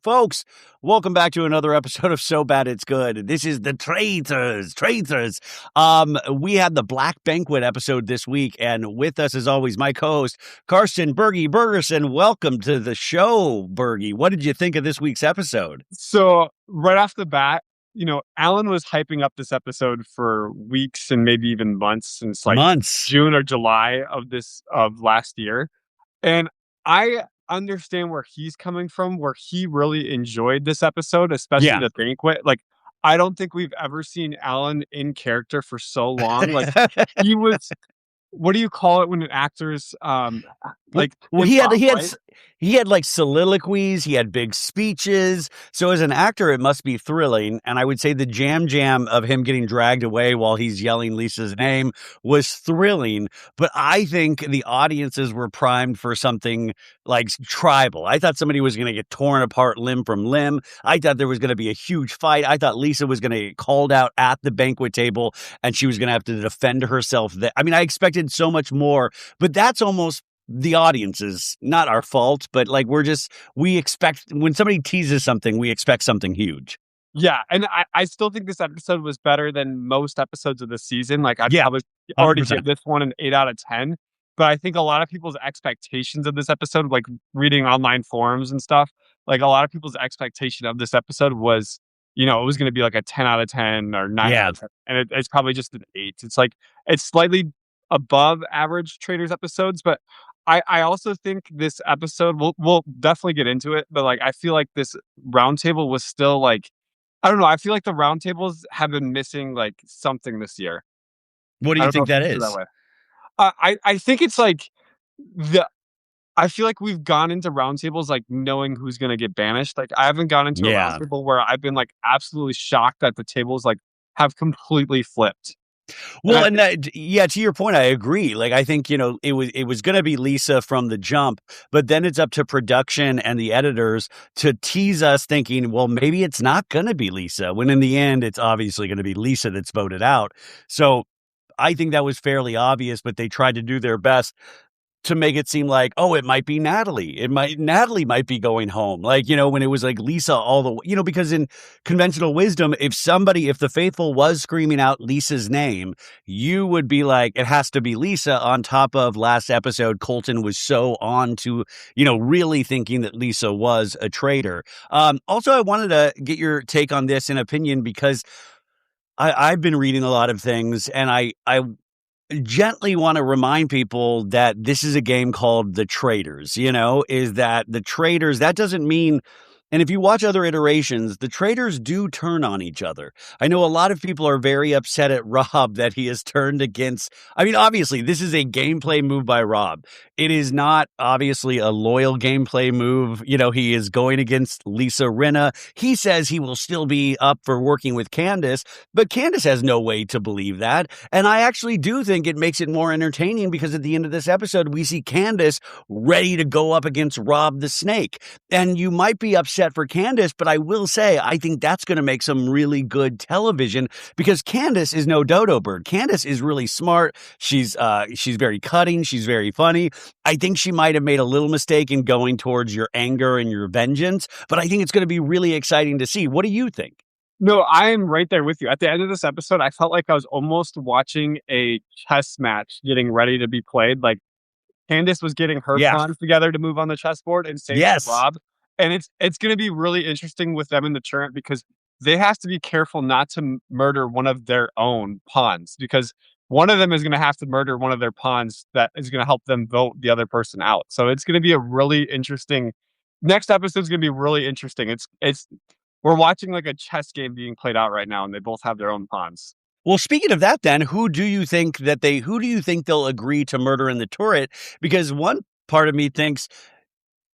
Folks, welcome back to another episode of So Bad It's Good. This is the Traitors. We had the Black Banquet episode this week, and with us, as always, my co-host, Carsten Bergersen. Welcome to the show, Bergie. What did you think of this week's episode? So, right off the bat, Alan was hyping up this episode for weeks and maybe even months since June or July of last year. And I understand where he's coming from, where he really enjoyed this episode, especially the banquet. I don't think we've ever seen Alan in character for so long. He was, what do you call it when an actor's he had like soliloquies, he had big speeches. So as an actor, it must be thrilling. And I would say the jam of him getting dragged away while he's yelling Lisa's name was thrilling. But I think the audiences were primed for something like tribal. I thought somebody was going to get torn apart limb from limb. I thought there was going to be a huge fight. I thought Lisa was going to get called out at the banquet table and she was going to have to defend herself. I expected so much more, but that's almost the audience's, not our fault, but we expect when somebody teases something, we expect something huge. Yeah, and I still think this episode was better than most episodes of the season. I would already give this one an 8 out of 10. But I think a lot of people's expectations of this episode, like reading online forums and stuff, a lot of people's expectation of this episode was, it was going to be like a 10 out of 10 or 9 out of 10. And it's probably just an 8. It's slightly above average Traitors episodes, but I also think this episode, we'll definitely get into it, but I feel like this roundtable was still I don't know. I feel like the roundtables have been missing something this year. What do you think that is? I think it's I feel like we've gone into roundtables knowing who's going to get banished. I haven't gone into a roundtable where I've been absolutely shocked that the tables have completely flipped. Well, to your point, I agree. I think, it was going to be Lisa from the jump, but then it's up to production and the editors to tease us thinking, well, maybe it's not going to be Lisa, when in the end, it's obviously going to be Lisa that's voted out. So I think that was fairly obvious, but they tried to do their best to make it seem like, oh, it might be Natalie. Natalie might be going home. When it was Lisa all the way, because in conventional wisdom, if the faithful was screaming out Lisa's name, you would be like, it has to be Lisa. On top of last episode, Colton was so on to, really thinking that Lisa was a traitor. Also, I wanted to get your take on this and opinion because I've been reading a lot of things and I gently want to remind people that this is a game called the Traitors, is that the Traitors, that doesn't mean, and if you watch other iterations, the Traitors do turn on each other. I know a lot of people are very upset at Rob that he has turned against, obviously this is a gameplay move by Rob. It is not obviously a loyal gameplay move. He is going against Lisa Rinna. He says he will still be up for working with Candace, but Candace has no way to believe that. And I actually do think it makes it more entertaining because at the end of this episode, we see Candace ready to go up against Rob the Snake. And you might be upset for Candace, but I will say, I think that's going to make some really good television because Candace is no dodo bird. Candace is really smart. She's very cutting. She's very funny. I think she might have made a little mistake in going towards your anger and your vengeance, but I think it's going to be really exciting to see. What do you think? No, I am right there with you. At the end of this episode, I felt like I was almost watching a chess match getting ready to be played. Candace was getting her pawns together to move on the chessboard and save Rob. And it's going to be really interesting with them in the turret because they have to be careful not to murder one of their own pawns because one of them is going to have to murder one of their pawns that is going to help them vote the other person out. So it's going to be a really interesting. Next episode is going to be really interesting. We're watching a chess game being played out right now, and they both have their own pawns. Well, speaking of that, then who do you think they'll agree to murder in the turret? Because one part of me thinks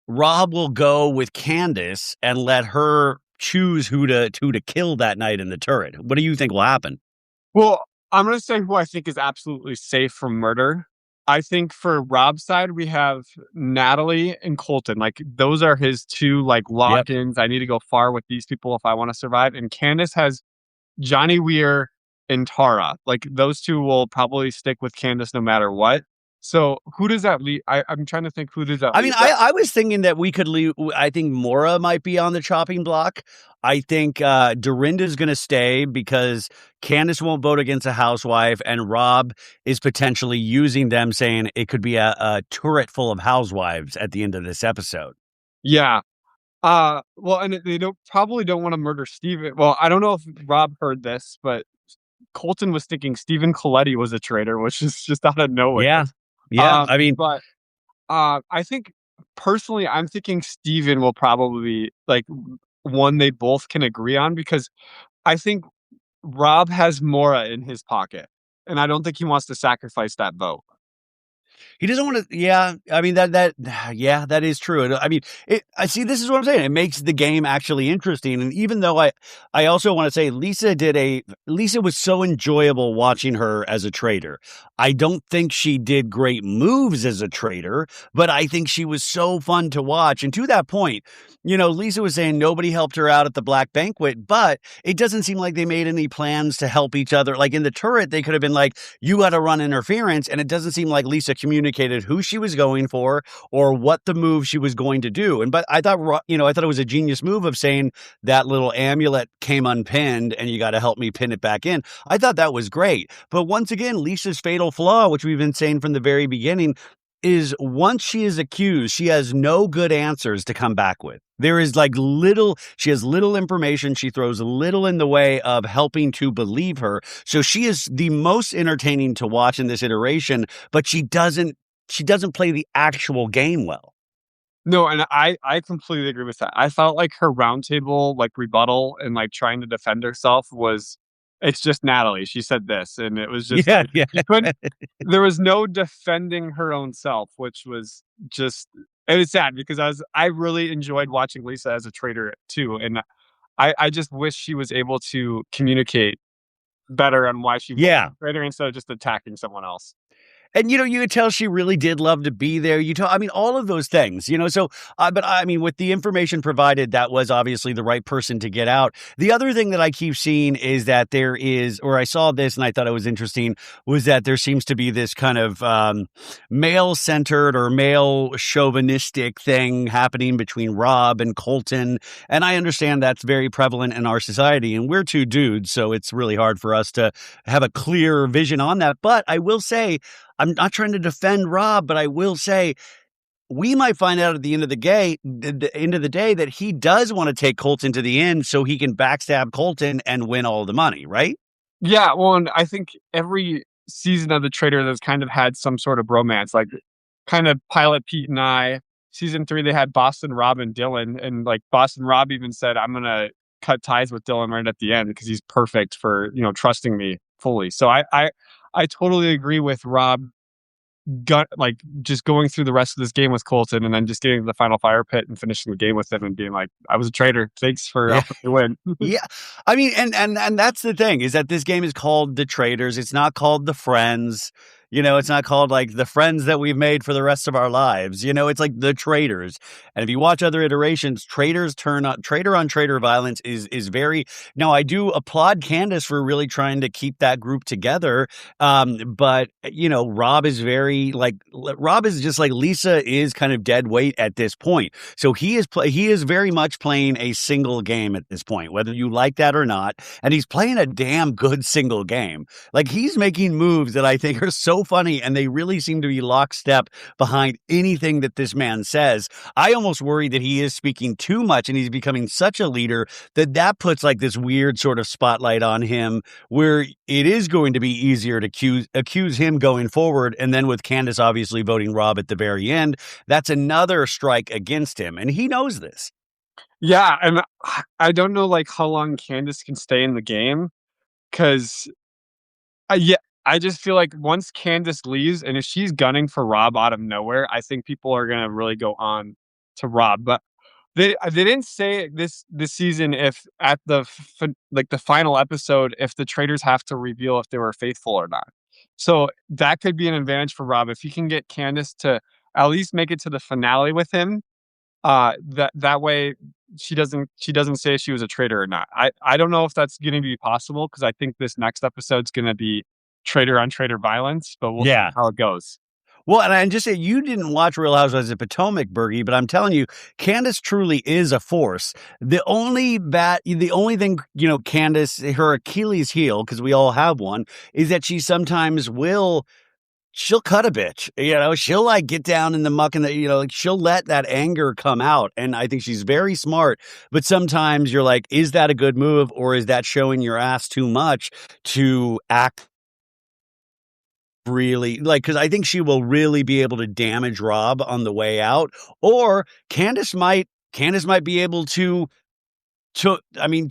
Rob will go with Candace and let her choose who to kill that night in the turret. What do you think will happen? Well, I'm going to say who I think is absolutely safe from murder. I think for Rob's side, we have Natalie and Colton. Those are his two lock-ins. I need to go far with these people if I want to survive. And Candace has Johnny Weir and Tara. Those two will probably stick with Candace no matter what. So who does that leave? I'm trying to think who does that I mean, leave. I was thinking that we could leave. I think Mora might be on the chopping block. I think Dorinda's going to stay because Candace won't vote against a housewife, and Rob is potentially using them, saying it could be a turret full of housewives at the end of this episode. Yeah. Well, and they probably don't want to murder Steven. Well, I don't know if Rob heard this, but Colton was thinking Stephen Coletti was a traitor, which is just out of nowhere. Yeah, yeah. I mean, But I think personally, I'm thinking Steven will probably be like one they both can agree on because I think Rob has Mora in his pocket, and I don't think he wants to sacrifice that vote. he doesn't want to. Yeah, I mean yeah, that is true. I mean, I see. This is what I'm saying. It makes the game actually interesting. And even though I also want to say Lisa was so enjoyable watching her as a traitor. I don't think she did great moves as a traitor, but I think she was so fun to watch. And to that point, Lisa was saying nobody helped her out at the Black Banquet, but it doesn't seem like they made any plans to help each other. Like in the turret, they could have been like, you got to run interference. And it doesn't seem like Lisa communicated who she was going for or what the move she was going to do. But I thought, I thought it was a genius move of saying that little amulet came unpinned and you got to help me pin it back in. I thought that was great. But once again, Lisa's fatal flaw, which we've been saying from the very beginning, is once she is accused, she has no good answers to come back with. There is she has little information. She throws little in the way of helping to believe her. So she is the most entertaining to watch in this iteration, but she doesn't play the actual game well. No, and I completely agree with that. I felt like her roundtable rebuttal and trying to defend herself was it's just Natalie. She said this, and it was just Yeah, yeah. you couldn't. There was no defending her own self, which was just it was sad because I really enjoyed watching Lisa as a traitor too, and I just wish she was able to communicate better on why she was Yeah. a traitor instead of just attacking someone else. And, you could tell she really did love to be there. I mean, all of those things, so, but I mean, with the information provided, that was obviously the right person to get out. The other thing that I keep seeing is that I saw this and I thought it was interesting, was that there seems to be this kind of male-centered or male chauvinistic thing happening between Rob and Colton. And I understand that's very prevalent in our society. And we're two dudes, so it's really hard for us to have a clear vision on that. But I will say, I'm not trying to defend Rob, but I will say we might find out at the end of the day that he does want to take Colton to the end so he can backstab Colton and win all the money, right? Yeah, well, and I think every season of The Traitor has kind of had some sort of bromance, kind of Pilot Pete and I. Season 3, they had Boston Rob and Dylan, and Boston Rob even said, "I'm gonna cut ties with Dylan right at the end because he's perfect for trusting me fully." So I totally agree with Rob. Just going through the rest of this game with Colton, and then just getting to the final fire pit and finishing the game with him, and being like, "I was a traitor. Thanks for helping me win." Yeah. I mean, and that's the thing, is that this game is called The Traitors. It's not called The Friends. It's not called the friends that we've made for the rest of our lives. It's like The Traitors. And if you watch other iterations, traitor on traitor violence is very. Now, I do applaud Candace for really trying to keep that group together. But Rob is Rob is just like Lisa is kind of dead weight at this point. So he is very much playing a single game at this point, whether you like that or not. And he's playing a damn good single game. He's making moves that I think are so funny, and they really seem to be lockstep behind anything that this man says. I almost worry that he is speaking too much and he's becoming such a leader that puts this weird sort of spotlight on him, where it is going to be easier to accuse him going forward. And then with Candace obviously voting Rob at the very end, that's another strike against him. And he knows this. Yeah, and I don't know how long Candace can stay in the game, because yeah, I just feel like once Candace leaves, and if she's gunning for Rob out of nowhere, I think people are gonna really go on to Rob. But they didn't say this season if at the the final episode, if the traitors have to reveal if they were faithful or not. So that could be an advantage for Rob if he can get Candace to at least make it to the finale with him. That way she doesn't say she was a traitor or not. I don't know if that's going to be possible, because I think this next episode's going to be traitor on traitor violence, but we'll see how it goes. Well, and I just say you didn't watch Real Housewives of Potomac, Bergie, but I'm telling you, Candace truly is a force. The only thing, Candace, her Achilles heel, because we all have one, is that she sometimes she'll cut a bitch, she'll like get down in the muck and like she'll let that anger come out. And I think she's very smart, but sometimes you're like, is that a good move or is that showing your ass too much to act really like, because I think she will really be able to damage Rob on the way out, or Candace might be able to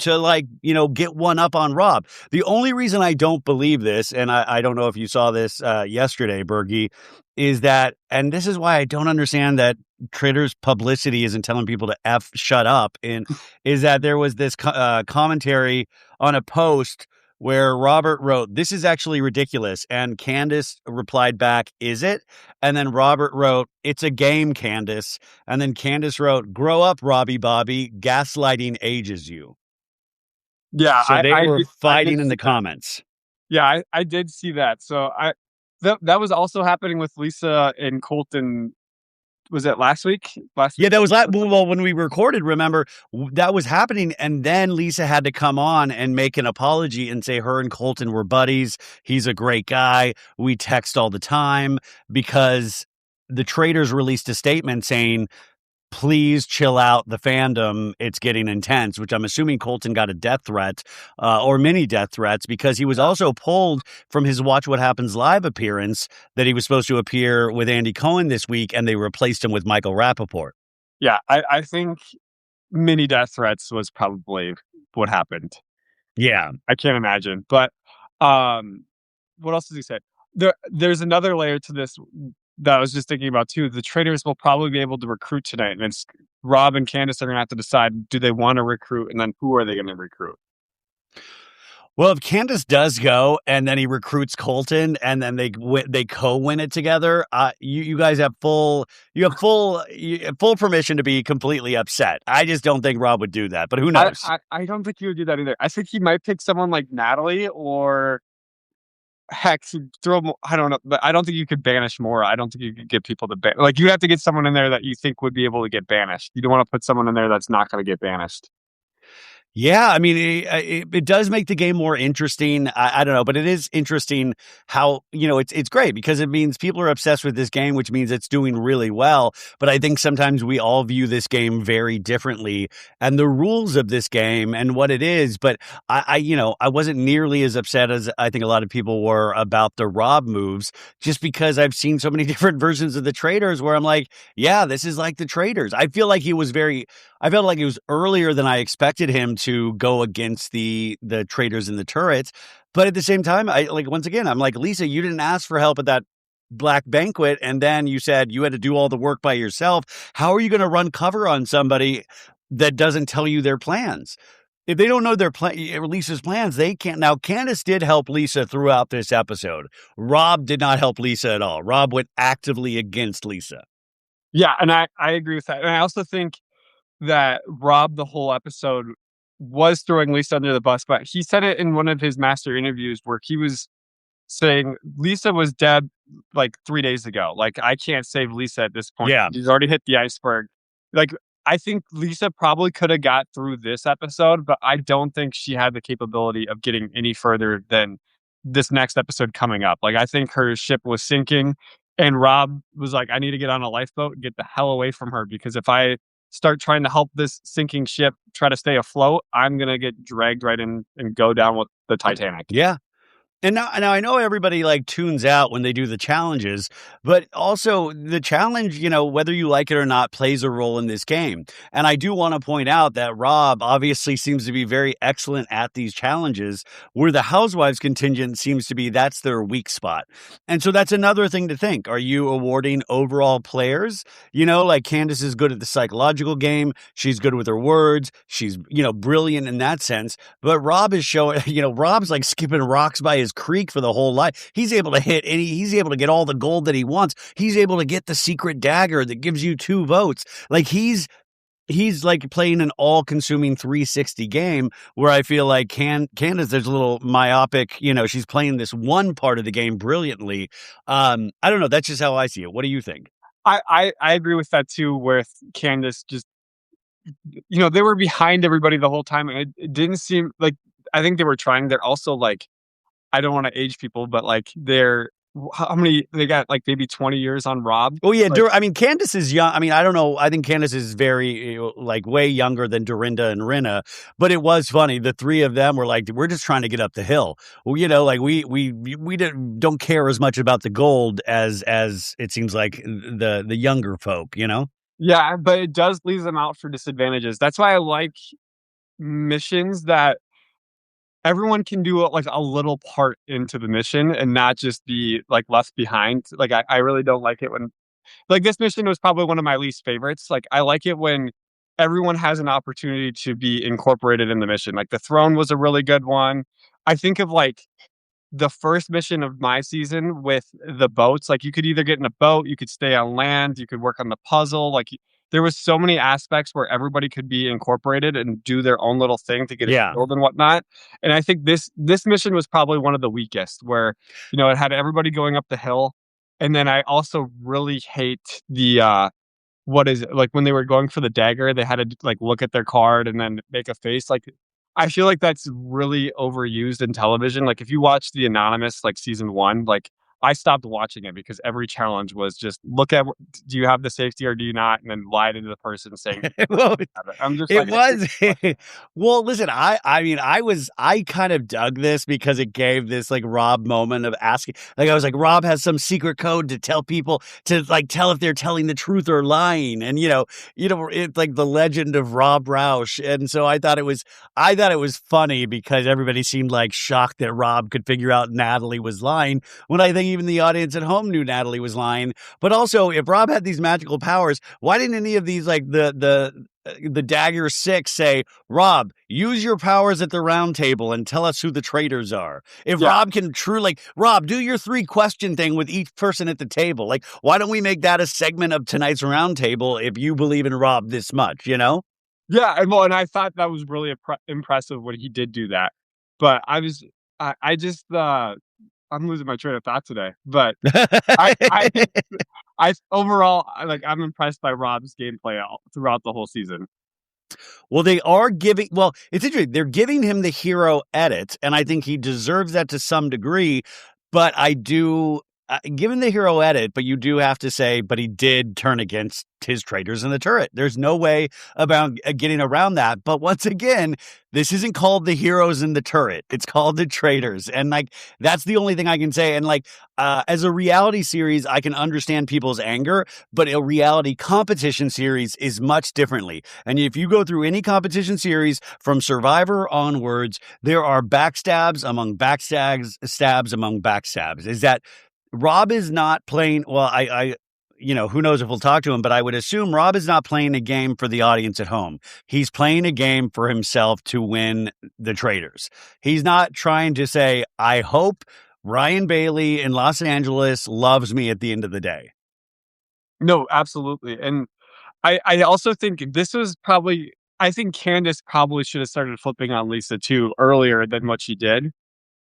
like, get one up on Rob. The only reason I don't believe this, and I don't know if you saw this yesterday, Bergie, is that, and this is why I don't understand that Traitors publicity isn't telling people to shut up, and is that there was this commentary on a post where Robert wrote, "This is actually ridiculous." And Candace replied back, "Is it?" And then Robert wrote, "It's a game, Candace." And then Candace wrote, "Grow up, Robbie Bobby. Gaslighting ages you." Yeah, So they were I did fighting in the see that. comments. Yeah, I did see that. So that was also happening with Lisa and Colton. Was it last week? Yeah, that was well, when we recorded, remember, that was happening. And then Lisa had to come on and make an apology and say her and Colton were buddies. He's a great guy. We text all the time, because the Traitors released a statement saying, "Please chill out the fandom. It's getting intense," which I'm assuming Colton got a death threat or many death threats, because he was also pulled from his Watch What Happens Live appearance that he was supposed to appear with Andy Cohen this week, and they replaced him with Michael Rappaport. Yeah, I think many death threats was probably what happened. Yeah. I can't imagine. But what else does he say? There's another layer to this that I was just thinking about too. The Traitors will probably be able to recruit tonight, and it's Rob and Candace are going to have to decide, do they want to recruit, and then who are they going to recruit? Well, if Candace does go and then he recruits Colton and then they co-win it together, you guys have full permission to be completely upset. I just don't think Rob would do that, but who knows? I don't think he would do that either. I think he might pick someone like Natalie, or heck, I don't know, but I don't think you could banish more. I don't think you could get people to like, you have to get someone in there that you think would be able to get banished. You don't want to put someone in there that's not going to get banished. Yeah, I mean, it does make the game more interesting. I don't know, but it is interesting how, it's great because it means people are obsessed with this game, which means it's doing really well. But I think sometimes we all view this game very differently and the rules of this game and what it is. But I wasn't nearly as upset as I think a lot of people were about the Rob moves, just because I've seen so many different versions of the Traitors where I'm like, yeah, this is like the Traitors. I felt like it was earlier than I expected him to go against the Traitors in the turrets. But at the same time, once again, I'm like, Lisa, you didn't ask for help at that black banquet. And then you said you had to do all the work by yourself. How are you going to run cover on somebody that doesn't tell you their plans? If they don't know Lisa's plans, they can't. Now, Candace did help Lisa throughout this episode. Rob did not help Lisa at all. Rob went actively against Lisa. Yeah, and I agree with that. And I also think that Rob, the whole episode, was throwing Lisa under the bus, but he said it in one of his master interviews where he was saying Lisa was dead like 3 days ago. Like, I can't save Lisa at this point. Yeah. She's already hit the iceberg. Like, I think Lisa probably could have got through this episode, but I don't think she had the capability of getting any further than this next episode coming up. Like, I think her ship was sinking, and Rob was like, I need to get on a lifeboat and get the hell away from her, because if I start trying to help this sinking ship try to stay afloat, I'm going to get dragged right in and go down with the Titanic. Yeah. And now I know everybody tunes out when they do the challenges, but also the challenge, whether you like it or not, plays a role in this game. And I do want to point out that Rob obviously seems to be very excellent at these challenges, where the Housewives contingent seems to be, that's their weak spot. And so that's another thing to think. Are you awarding overall players? Like Candace is good at the psychological game. She's good with her words. She's, brilliant in that sense. But Rob is showing, Rob's like skipping rocks by his creek for the whole life. He's able to hit he's able to get all the gold that he wants. He's able to get the secret dagger that gives you 2 votes. Like, he's he's like playing an all-consuming 360 game where I feel like Candace, there's a little myopic, she's playing this one part of the game brilliantly. I don't know. That's just how I see it. What do you think? I agree with that too, with Candace just, they were behind everybody the whole time, and it didn't seem like, I think they were trying. They're also like, I don't want to age people, but like how many they got, like maybe 20 years on Rob. Oh yeah, Like, I mean Candace is young. I mean, I don't know. I think Candace is very like way younger than Dorinda and Rinna. But it was funny. The three of them were like, we're just trying to get up the hill. Well, like we don't care as much about the gold as it seems like the younger folk. yeah, but it does leave them out for disadvantages. That's why I like missions that everyone can do like a little part into the mission and not just be like left behind. Like I really don't like it when, like, this mission was probably one of my least favorites. Like, I like it when everyone has an opportunity to be incorporated in the mission. Like, the throne was a really good one. I think of like the first mission of my season with the boats. Like, you could either get in a boat, you could stay on land, you could work on the puzzle. Like, there was so many aspects where everybody could be incorporated and do their own little thing to get it filled and whatnot. And I think this mission was probably one of the weakest, where it had everybody going up the hill. And then I also really hate the what is it, like, when they were going for the dagger, they had to like look at their card and then make a face. Like, I feel like that's really overused in television. Like, if you watch The Anonymous, like season 1, like, I stopped watching it because every challenge was just look at, do you have the safety or do you not, and then lie to the person saying well, I'm just it like, was well, listen, I mean, I kind of dug this because it gave this like Rob moment of asking, like, I was like, Rob has some secret code to tell people to like tell if they're telling the truth or lying, and it's like the legend of Rob Roush. And so I thought it was funny because everybody seemed like shocked that Rob could figure out Natalie was lying, when I think even the audience at home knew Natalie was lying. But also, if Rob had these magical powers, why didn't any of these, like the Dagger 6, say, Rob, use your powers at the round table and tell us who the traitors are? If Rob can truly, Rob, do your 3-question thing with each person at the table. Like, why don't we make that a segment of tonight's round table if you believe in Rob this much, Yeah, and I thought that was really impressive when he did do that. But I just I'm losing my train of thought today. But I overall, I'm impressed by Rob's gameplay throughout the whole season. Well, it's interesting. They're giving him the hero edit, and I think he deserves that to some degree. But I do give him the hero edit, but you do have to say, but he did turn against his traitors in the turret. There's no way about getting around that. But once again, this isn't called the heroes in the turret. It's called the traitors. And like, that's the only thing I can say. And like, as a reality series, I can understand people's anger, but a reality competition series is much differently. And if you go through any competition series from Survivor onwards, there are backstabs among backstabs, stabs among backstabs. Is that Rob is not playing, well, I who knows if we'll talk to him, but I would assume Rob is not playing a game for the audience at home. He's playing a game for himself to win the traitors. He's not trying to say, I hope Ryan Bailey in Los Angeles loves me at the end of the day. No, absolutely. And I also think I think Candace probably should have started flipping on Lisa too earlier than what she did.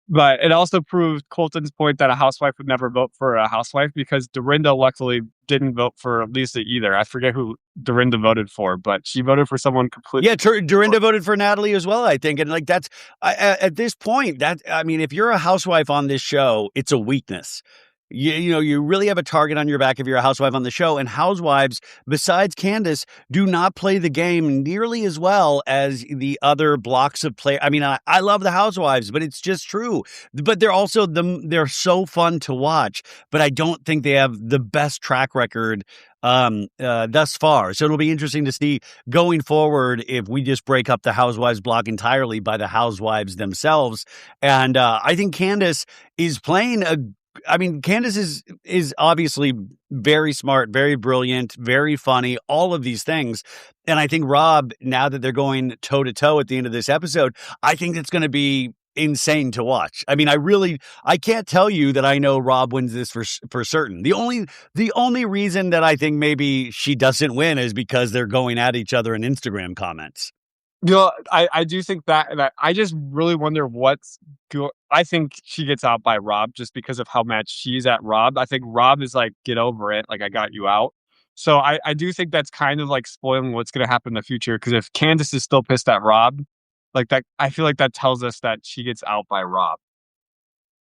But it also proved Colton's point that a housewife would never vote for a housewife, because Dorinda luckily didn't vote for Lisa either. I forget who Dorinda voted for, but she voted for someone completely. Yeah, Dorinda voted for Natalie as well, I think. And like, that's at this point, if you're a housewife on this show, it's a weakness. You really have a target on your back if you're a housewife on the show. And housewives, besides Candace, do not play the game nearly as well as the other blocks of play. I mean, I love the housewives, but it's just true. But they're so fun to watch. But I don't think they have the best track record thus far. So it'll be interesting to see going forward if we just break up the housewives block entirely by the housewives themselves. And I think Candace is playing Candace is obviously very smart, very brilliant, very funny, all of these things. And I think Rob, now that they're going toe to toe at the end of this episode, I think it's going to be insane to watch. I mean, I can't tell you that I know Rob wins this for certain. The only reason that I think maybe she doesn't win is because they're going at each other in Instagram comments. I do think that, and I just really wonder I think she gets out by Rob just because of how mad she's at Rob. I think Rob is like, get over it, like I got you out. So I do think that's kind of like spoiling what's going to happen in the future. Because if Candace is still pissed at Rob, like that, I feel like that tells us that she gets out by Rob.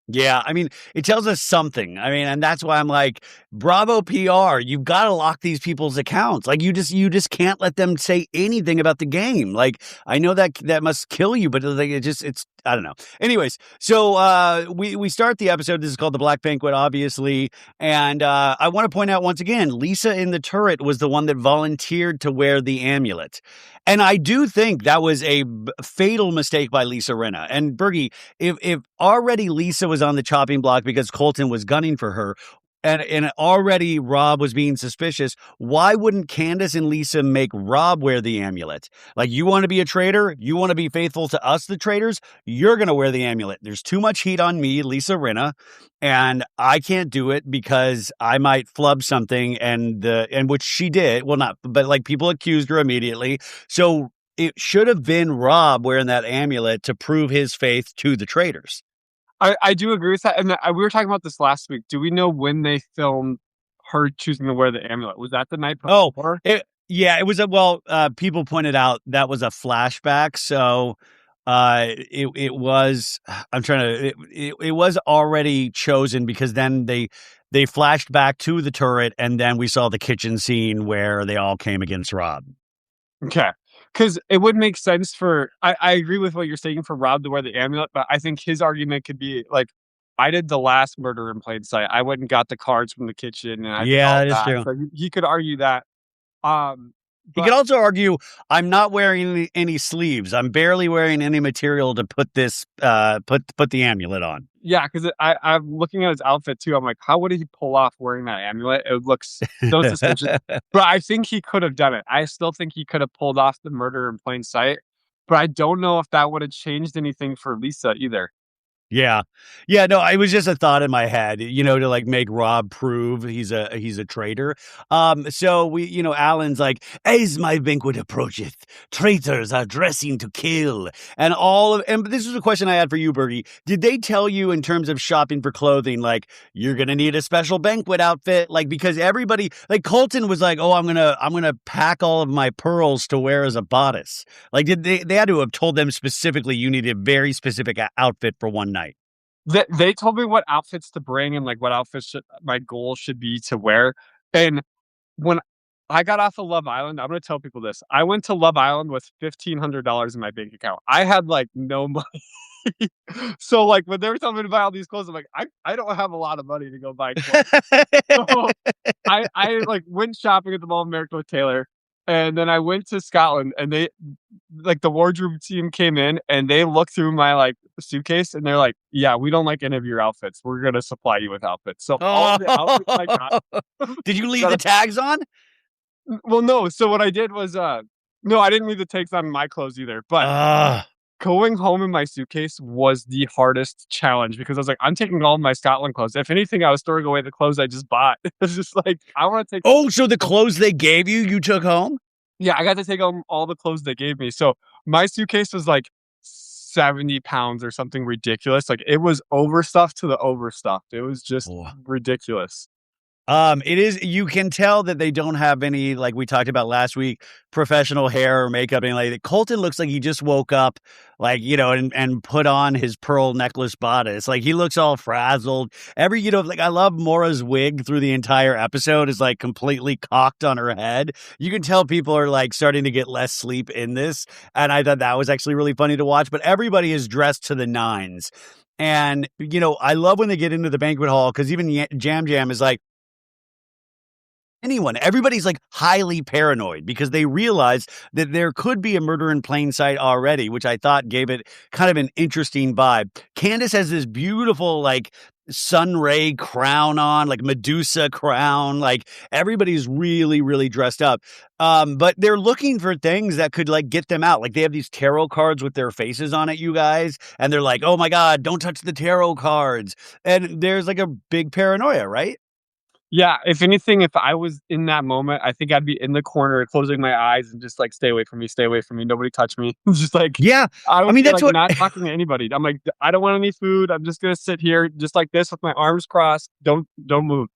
Yeah, I mean, it tells us something. I mean, and that's why I'm like, bravo PR. You've got to lock these people's accounts. Like you just can't let them say anything about the game. Like I know that must kill you, but like it's I don't know. Anyways, so we start the episode. This is called The Black Banquet, obviously, and I want to point out once again, Lisa in the turret was the one that volunteered to wear the amulet, and I do think that was a fatal mistake by Lisa Rinna and Bergie. If already Lisa was on the chopping block because Colton was gunning for her, and already Rob was being suspicious, why wouldn't Candace and Lisa make Rob wear the amulet? Like, you want to be a traitor? You want to be faithful to us, the traitors? You're going to wear the amulet. There's too much heat on me, Lisa Rinna, and I can't do it because I might flub something, and which she did. Well, not, but like people accused her immediately. So it should have been Rob wearing that amulet to prove his faith to the traitors. I do agree with that. And we were talking about this last week. Do we know when they filmed her choosing to wear the amulet? Was that the night before? Yeah, it was people pointed out that was a flashback. So it was, I'm trying to, it was already chosen because then they flashed back to the turret and then we saw the kitchen scene where they all came against Rob. Okay. Because it would make sense I agree with what you're saying for Rob to wear the amulet, but I think his argument could be like, I did the last murder in plain sight. I went and got the cards from the kitchen, and I did all that is true. So he could argue that. He could also argue, I'm not wearing any sleeves. I'm barely wearing any material to put this put the amulet on. Yeah, because I'm looking at his outfit too. I'm like, how would he pull off wearing that amulet? It looks so suspicious. But I think he could have done it. I still think he could have pulled off the murder in plain sight. But I don't know if that would have changed anything for Lisa either. Yeah. Yeah, no, it was just a thought in my head, to like make Rob prove he's a traitor. So Alan's like, as my banquet approacheth, traitors are dressing to kill. And this is a question I had for you, Bergie. Did they tell you in terms of shopping for clothing, like, you're going to need a special banquet outfit? Like, because everybody, like Colton was like, oh, I'm going to pack all of my pearls to wear as a bodice. Like, they had to have told them specifically, you need a very specific outfit for one night. They told me what outfits to bring and like what outfits my goal should be to wear. And when I got off of Love Island, I'm going to tell people this. I went to Love Island with $1,500 in my bank account. I had like no money. So like when they were telling me to buy all these clothes, I'm like, I don't have a lot of money to go buy clothes. So I like went shopping at the Mall of America with Taylor. And then I went to Scotland, and they, like, the wardrobe team came in and they looked through my like suitcase and they're like, yeah, we don't like any of your outfits. We're going to supply you with outfits. So all the outfits I got. Did you leave the tags on? Well, no. So what I did was, no, I didn't leave the tags on my clothes either, but going home in my suitcase was the hardest challenge because I was like, I'm taking all of my Scotland clothes. If anything, I was throwing away the clothes I just bought. It's just like, I want to take. Oh, so the clothes they gave you took home? Yeah, I got to take home all the clothes they gave me. So my suitcase was like 70 pounds or something ridiculous. Like it was overstuffed to the overstuffed. It was just ridiculous. It is, you can tell that they don't have any, like we talked about last week, professional hair or makeup, anything like that. Colton looks like he just woke up, like, and put on his pearl necklace bodice. Like he looks all frazzled. Like I love Maura's wig through the entire episode is like completely cocked on her head. You can tell people are like starting to get less sleep in this. And I thought that was actually really funny to watch, but everybody is dressed to the nines. And, I love when they get into the banquet hall because even Jam Jam is like, anyone. Everybody's like highly paranoid because they realize that there could be a murder in plain sight already, which I thought gave it kind of an interesting vibe. Candace has this beautiful, like, sun ray crown on, like Medusa crown. Like everybody's really, really dressed up. But they're looking for things that could like get them out. Like they have these tarot cards with their faces on it, you guys, and they're like, "Oh my God, don't touch the tarot cards." And there's like a big paranoia, right? Yeah, if anything, if I was in that moment, I think I'd be in the corner closing my eyes and just like, stay away from me, nobody touch me." Just like, Yeah. I I would mean, be that's like what not talking to anybody. I'm like, I don't want any food. I'm just gonna sit here just like this with my arms crossed. Don't move.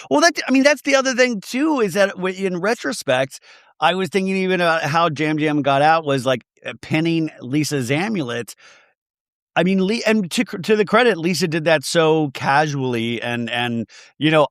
Well, I mean, that's the other thing too, is that in retrospect, I was thinking even about how Jam Jam got out was like pinning Lisa's amulet. I mean, and to the credit, Lisa did that so casually, and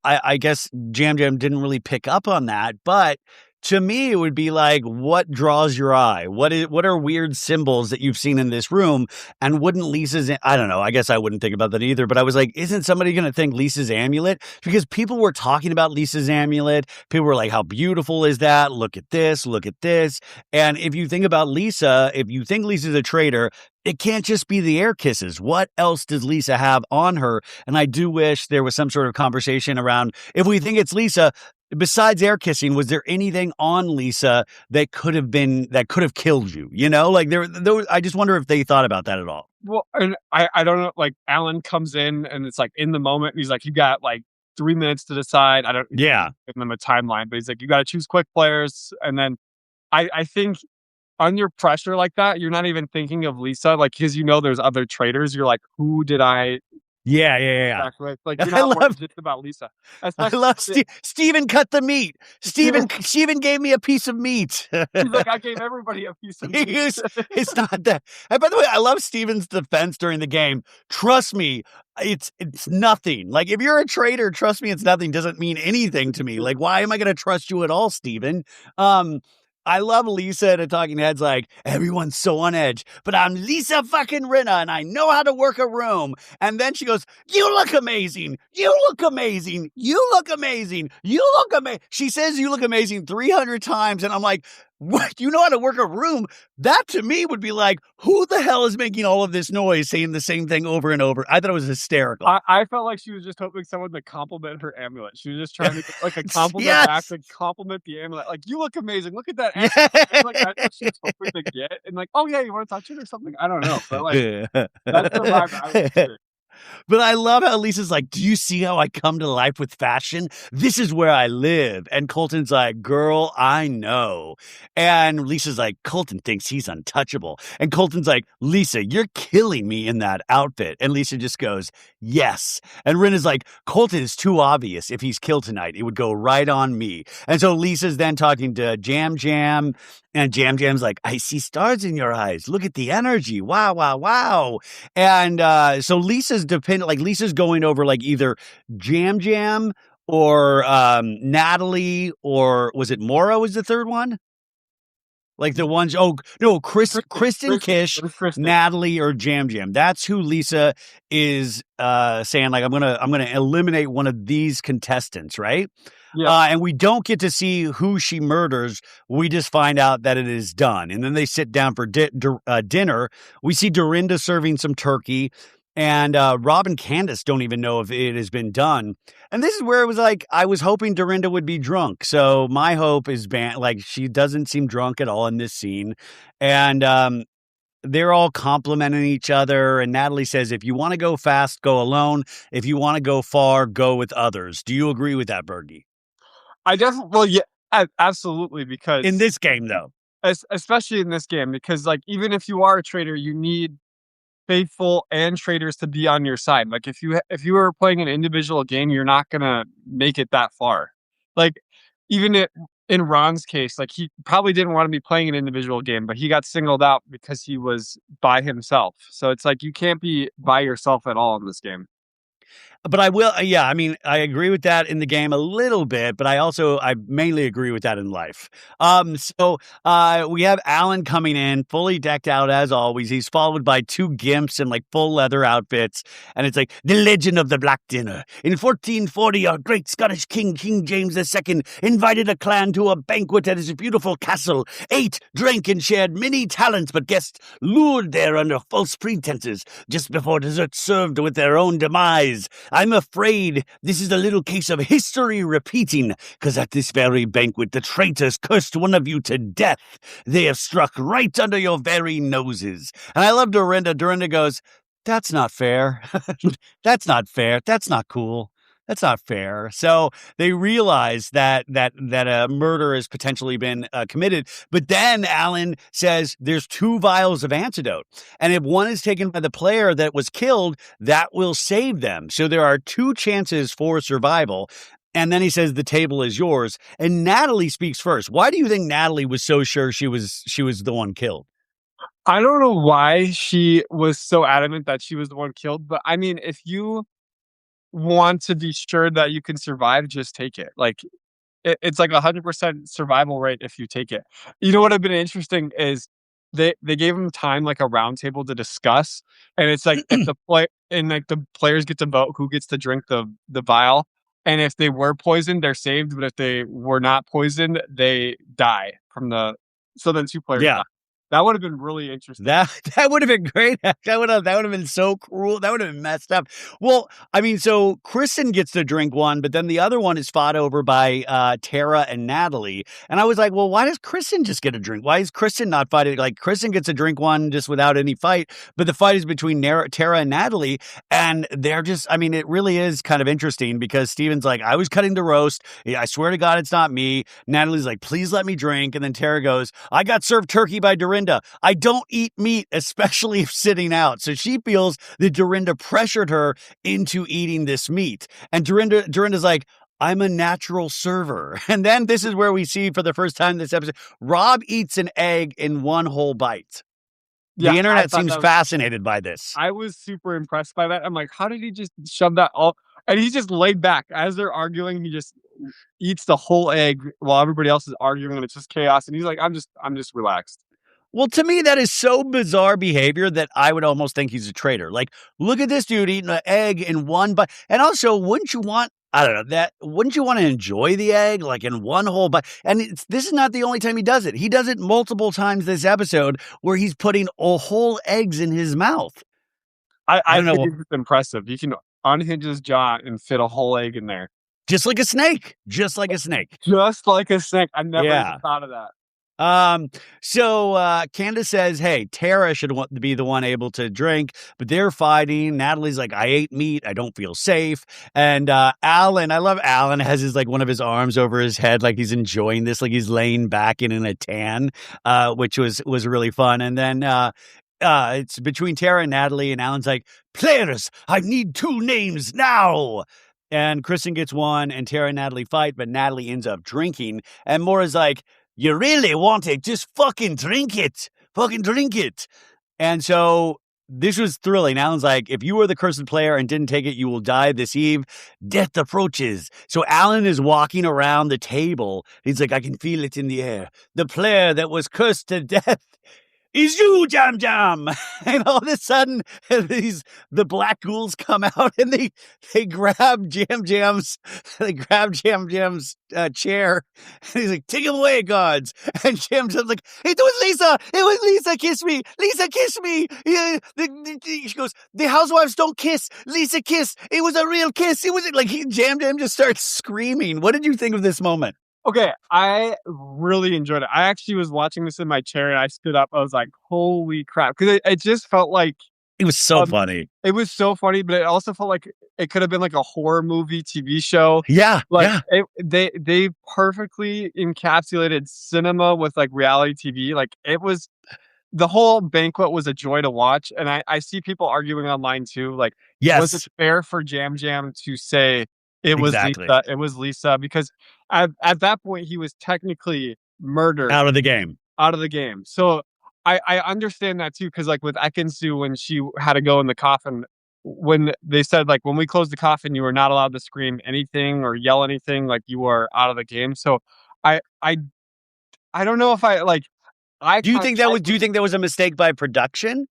I guess Jam Jam didn't really pick up on that. But to me, it would be like, what draws your eye? What are weird symbols that you've seen in this room? And wouldn't Lisa's? I don't know. I guess I wouldn't think about that either. But I was like, isn't somebody going to think Lisa's amulet? Because people were talking about Lisa's amulet. People were like, how beautiful is that? Look at this. Look at this. And if you think about Lisa, if you think Lisa's a traitor, it can't just be the air kisses. What else does Lisa have on her? And I do wish there was some sort of conversation around, if we think it's Lisa, besides air kissing, was there anything on Lisa that could have killed you? Like I just wonder if they thought about that at all. Well, and I don't know. Like Alan comes in and it's like in the moment, and he's like, "You got like 3 minutes to decide." I don't Yeah. give them a timeline, but he's like, "You got to choose quick players," and then I think under pressure like that, you're not even thinking of Lisa, like, because there's other traitors. You're like, who did I Yeah, yeah, yeah. back with? Like, you're I not more love just about Lisa. I Especially love Steven cut the meat. Steven gave me a piece of meat. he's like, I gave everybody a piece of meat. It's not that. And by the way, I love Steven's defense during the game. Trust me, it's nothing. Like if you're a traitor, trust me, it's nothing. Doesn't mean anything to me. Like why am I going to trust you at all, Steven? I love Lisa at a Talking Heads like, everyone's so on edge, but I'm Lisa fucking Rinna and I know how to work a room. And then she goes, you look amazing. You look amazing. You look amazing. You look amazing. She says you look amazing 300 times. And I'm like, what? You know how to work a room? That to me would be like, who the hell is making all of this noise saying the same thing over and over? I thought it was hysterical. I felt like she was just hoping someone to compliment her amulet. She was just trying to get like a compliment back to compliment the amulet. Like, you look amazing. Look at that amulet. Like, that's what she was hoping to get. And like, oh yeah, you want to touch it or something? I don't know. But like, that's the vibe I was getting. But I love how Lisa's like, do you see how I come to life with fashion? This is where I live. And Colton's like, girl, I know. And Lisa's like, Colton thinks he's untouchable. And Colton's like, Lisa, you're killing me in that outfit. And Lisa just goes, yes. And Rin is like, Colton is too obvious. If he's killed tonight, it would go right on me. And so Lisa's then talking to Jam Jam. And Jam Jam's like, I see stars in your eyes. Look at the energy. Wow, wow, wow. And so Lisa's Lisa's going over like either Jam Jam or Natalie, or was it Mora was the third one? Like the ones, oh no, Kristen Kish, Natalie, or Jam Jam. That's who Lisa is saying, like, I'm gonna eliminate one of these contestants, right? Yeah. And we don't get to see who she murders. We just find out that it is done. And then they sit down for dinner. We see Dorinda serving some turkey. And Rob and Candace don't even know if it has been done. And this is where it was like, I was hoping Dorinda would be drunk. So my hope is like, she doesn't seem drunk at all in this scene. And they're all complimenting each other. And Natalie says, if you want to go fast, go alone. If you want to go far, go with others. Do you agree with that, Bergie? I definitely, well, yeah, absolutely. Because in this game, though, especially in this game, because like, even if you are a traitor, you need faithful and traitors to be on your side. Like if you were playing an individual game, you're not gonna make it that far. Like even in Ron's case, like he probably didn't want to be playing an individual game, but he got singled out because he was by himself. So it's like you can't be by yourself at all in this game. But I will, yeah. I mean, I agree with that in the game a little bit, but I mainly agree with that in life. We have Alan coming in, fully decked out as always. He's followed by two gimps in like full leather outfits, and it's like the legend of the Black Dinner. In 1440, our great Scottish King, King James II, invited a clan to a banquet at his beautiful castle, ate, drank, and shared many talents, but guests lured there under false pretenses just before dessert served with their own demise. I'm afraid this is a little case of history repeating, because at this very banquet the traitors cursed one of you to death. They have struck right under your very noses. And I love Dorinda. Dorinda goes, that's not fair. That's not fair. That's not cool. That's not fair. So they realize that a murder has potentially been committed. But then Alan says there's 2 vials of antidote. And if one is taken by the player that was killed, that will save them. So there are 2 chances for survival. And then he says the table is yours. And Natalie speaks first. Why do you think Natalie was so sure she was the one killed? I don't know why she was so adamant that she was the one killed, but I mean, if you want to be sure that you can survive, just take it. Like it's like 100% survival rate if you take it. You know what have been interesting is they gave them time like a round table to discuss, and it's like if the players get to vote who gets to drink the vial, and if they were poisoned, they're saved, but if they were not poisoned, they die from the. So then 2 players die. That would have been really interesting. That would have been great. That would have been so cruel. That would have been messed up. Well, I mean, so Kristen gets to drink one, but then the other one is fought over by Tara and Natalie. And I was like, well, why does Kristen just get a drink? Why is Kristen not fighting? Like, Kristen gets to drink one just without any fight, but the fight is between Tara and Natalie. And they're just, I mean, it really is kind of interesting because Steven's like, I was cutting the roast. I swear to God, it's not me. Natalie's like, please let me drink. And then Tara goes, I got served turkey by Dorinda. I don't eat meat, especially if sitting out. So she feels that Dorinda pressured her into eating this meat. And Dorinda's like, I'm a natural server. And then this is where we see for the first time this episode, Rob eats an egg in one whole bite. Yeah, the internet seems fascinated by this. I was super impressed by that. I'm like, how did he just shove that all? And he's just laid back. As they're arguing, he just eats the whole egg while everybody else is arguing, and it's just chaos. And he's like, I'm just relaxed. Well, to me, that is so bizarre behavior that I would almost think he's a traitor. Like, look at this dude eating an egg in one bite. And also, wouldn't you want, I don't know, wouldn't you want to enjoy the egg like in one whole bite? And this is not the only time he does it. He does it multiple times this episode where he's putting whole eggs in his mouth. I don't know. It's impressive. You can unhinge his jaw and fit a whole egg in there. Just like a snake. Just like a snake. Just like a snake. I never even thought of that. So Candace says, hey, Tara should be the one able to drink, but they're fighting. Natalie's like, I ate meat. I don't feel safe. And Alan, I love Alan, has his like one of his arms over his head, like he's enjoying this, like he's laying back in a tan, which was really fun. And then it's between Tara and Natalie, and Alan's like, players, I need 2 names now. And Kristen gets one, and Tara and Natalie fight, but Natalie ends up drinking. And Maura's like, you really want it? Just fucking drink it. Fucking drink it. And so this was thrilling. Alan's like, if you were the cursed player and didn't take it, you will die this eve. Death approaches. So Alan is walking around the table. He's like, I can feel it in the air. The player that was cursed to death is you, Jam Jam. And all of a sudden, the black ghouls come out and they grab Jam Jam's chair. And he's like, take him away, gods. And Jam Jam's like, it was Lisa. It was Lisa. Kiss me. Lisa, kiss me. Yeah, she goes, the housewives don't kiss. Lisa, kiss. It was a real kiss. It was like Jam Jam just starts screaming. What did you think of this moment? Okay, I really enjoyed it. I actually was watching this in my chair and I stood up. I was like, holy crap. Because it just felt like... It was so funny. It was so funny, but it also felt like it could have been like a horror movie TV show. Yeah, like they perfectly encapsulated cinema with like reality TV. Like it was... The whole banquet was a joy to watch. And I see people arguing online too. Like, was it fair for Jam Jam to say... It was Lisa. It was Lisa because at that point he was technically murdered out of the game. So I understand that too because like with Ekansu when she had to go in the coffin, when they said like when we closed the coffin, you were not allowed to scream anything or yell anything, like you were out of the game. So I I I don't know if I like I Do you kind think that was do you think that was a mistake by production?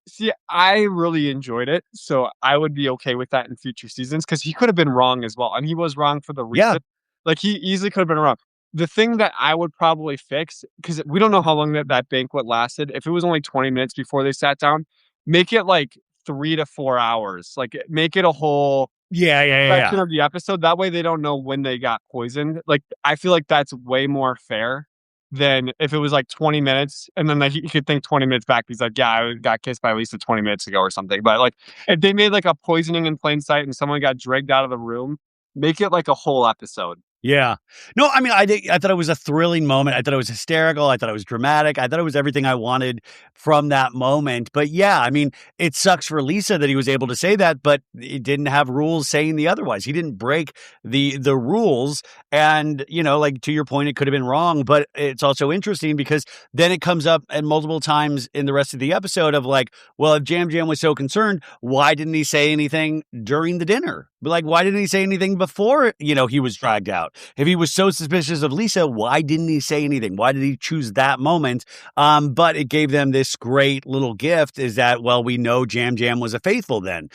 see. I really enjoyed it, so I would be okay with that in future seasons because he could have been wrong as well, and he was wrong for the Yeah. reason. Like he easily could have been wrong. The thing that I would probably fix, because we don't know how long that banquet lasted. If it was only 20 minutes before they sat down, make it like 3 to 4 hours. Like make it a whole Yeah, yeah, yeah, section yeah. of the episode. That way they don't know when they got poisoned. Like I feel like that's way more fair than if it was like 20 minutes and then like, he could think 20 minutes back. He's like, yeah, I got kissed by Lisa 20 minutes ago or something. But like if they made like a poisoning in plain sight and someone got dragged out of the room, make it like a whole episode. Yeah. No, I mean, I thought it was a thrilling moment. I thought it was hysterical. I thought it was dramatic. I thought it was everything I wanted from that moment. But yeah, I mean, it sucks for Lisa that he was able to say that, but he didn't have rules saying the otherwise. He didn't break the rules. And, you know, like to your point, it could have been wrong, but it's also interesting because then it comes up and multiple times in the rest of the episode of like, well, if Jam Jam was so concerned, why didn't he say anything during the dinner? But like, why didn't he say anything before, you know, he was dragged out? If he was so suspicious of Lisa, why didn't he say anything? Why did he choose that moment? But it gave them this great little gift is that, well, we know Jam Jam was a faithful then.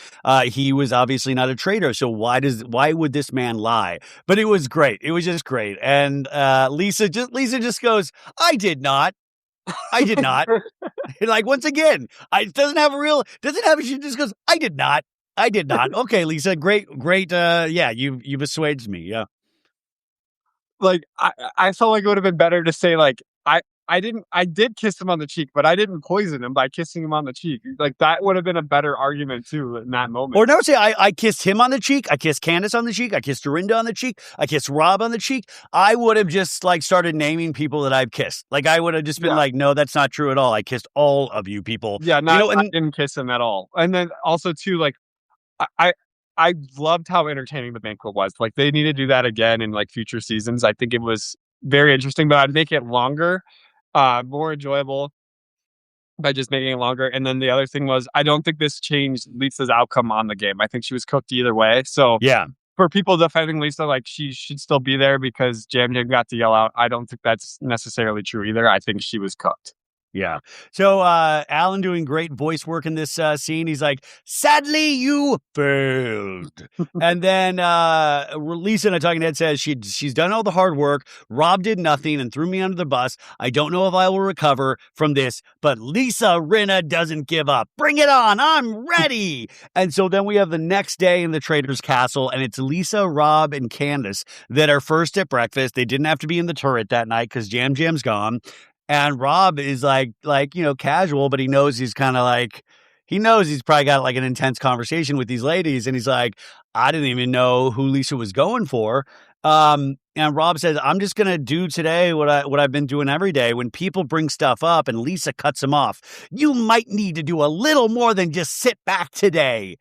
He was obviously not a traitor. So why would this man lie? But it was great. It was just great. And Lisa just goes, I did not. I did not. Like once again, she just goes, I did not. I did not. Okay, Lisa, great. Yeah, you persuaded me. Yeah. Like I felt like it would have been better to say like I did kiss him on the cheek, but I didn't poison him by kissing him on the cheek. Like that would have been a better argument too in that moment. Or no, say I kissed him on the cheek. I kissed Candace on the cheek. I kissed Dorinda on the cheek. I kissed Rob on the cheek. I would have just like started naming people that I've kissed. Like I would have just been like, no, that's not true at all. I kissed all of you people. Yeah, you know, I didn't kiss him at all. And then also too, like I I loved how entertaining the banquet was. Like they need to do that again in like future seasons. I think it was very interesting, but I'd make it longer, more enjoyable by just making it longer. And then the other thing was, I don't think this changed Lisa's outcome on the game. I think she was cooked either way. So yeah. For people defending Lisa, like she should still be there because Jam Jam got to yell out. I don't think that's necessarily true either. I think she was cooked. Yeah. So Alan doing great voice work in this scene. He's like, sadly, you failed. And then Lisa in a talking head says she's done all the hard work. Rob did nothing and threw me under the bus. I don't know if I will recover from this, but Lisa Rinna doesn't give up. Bring it on. I'm ready. And so then we have the next day in the Traitors Castle, and it's Lisa, Rob, and Candace that are first at breakfast. They didn't have to be in the turret that night because Jam Jam's gone. And Rob is like, you know, casual, but he knows he's kind of like, he knows he's probably got like an intense conversation with these ladies. And he's like, I didn't even know who Lisa was going for. And Rob says, I'm just going to do today what I've been doing every day. When people bring stuff up and Lisa cuts him off, you might need to do a little more than just sit back today.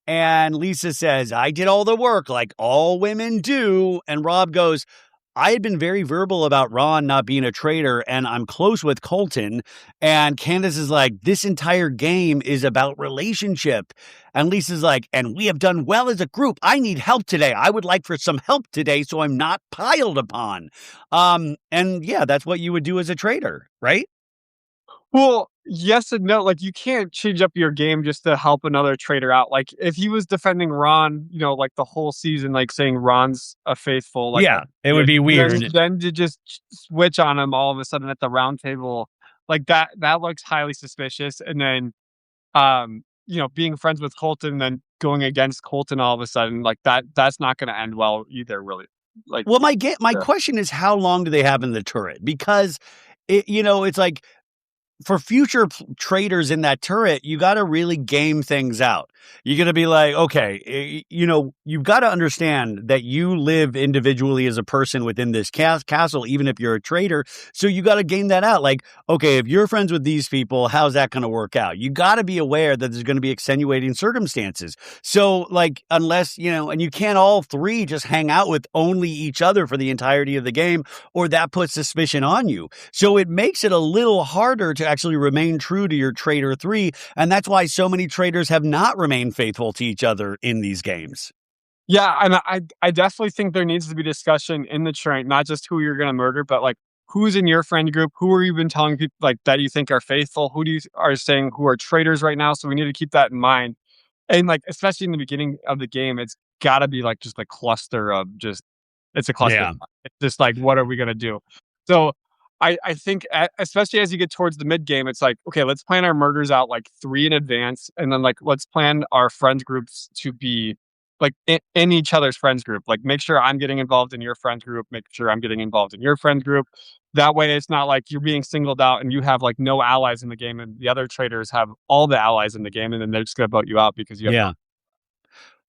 And Lisa says, I did all the work like all women do. And Rob goes, I had been very verbal about Ron not being a traitor, and I'm close with Colton. And Candace is like, this entire game is about relationship. And Lisa's like, and we have done well as a group. I need help today. I would like for some help today so I'm not piled upon. And yeah, that's what you would do as a traitor, right? Well, yes and no. Like you can't change up your game just to help another traitor out. Like if he was defending Ron, you know, like the whole season, like saying Ron's a faithful, like yeah, it would be weird. Then to just switch on him all of a sudden at the round table, like that looks highly suspicious. And then, you know, being friends with Colton, then going against Colton all of a sudden, like that's not going to end well either. Really, like. Well, my question is, how long do they have in the turret? Because you know, it's like, for future traders in that turret, you got to really game things out. You're going to be like, okay, you know, you've got to understand that you live individually as a person within this castle, even if you're a traitor. So you got to game that out. Like, okay, if you're friends with these people, how's that going to work out? You got to be aware that there's going to be extenuating circumstances. So like, unless, you know, and you can't all three just hang out with only each other for the entirety of the game, or that puts suspicion on you. So it makes it a little harder to actually remain true to your traitor 3. And that's why so many traitors have not remained faithful to each other in these games. Yeah, and I definitely think there needs to be discussion in the train, not just who you're gonna murder, but like who's in your friend group, who are you been telling people like that you think are faithful, who do you are saying who are traitors right now. So we need to keep that in mind. And like especially in the beginning of the game, it's gotta be like just a cluster of just it's a cluster. Yeah. It's just like what are we gonna do? So I think especially as you get towards the mid game, it's like, okay, let's plan our murders out like 3 in advance, and then like let's plan our friend groups to be like in each other's friends group. Like make sure I'm getting involved in your friends group, make sure I'm getting involved in your friends group. That way it's not like you're being singled out and you have like no allies in the game and the other traders have all the allies in the game and then they're just gonna vote you out because you have Yeah.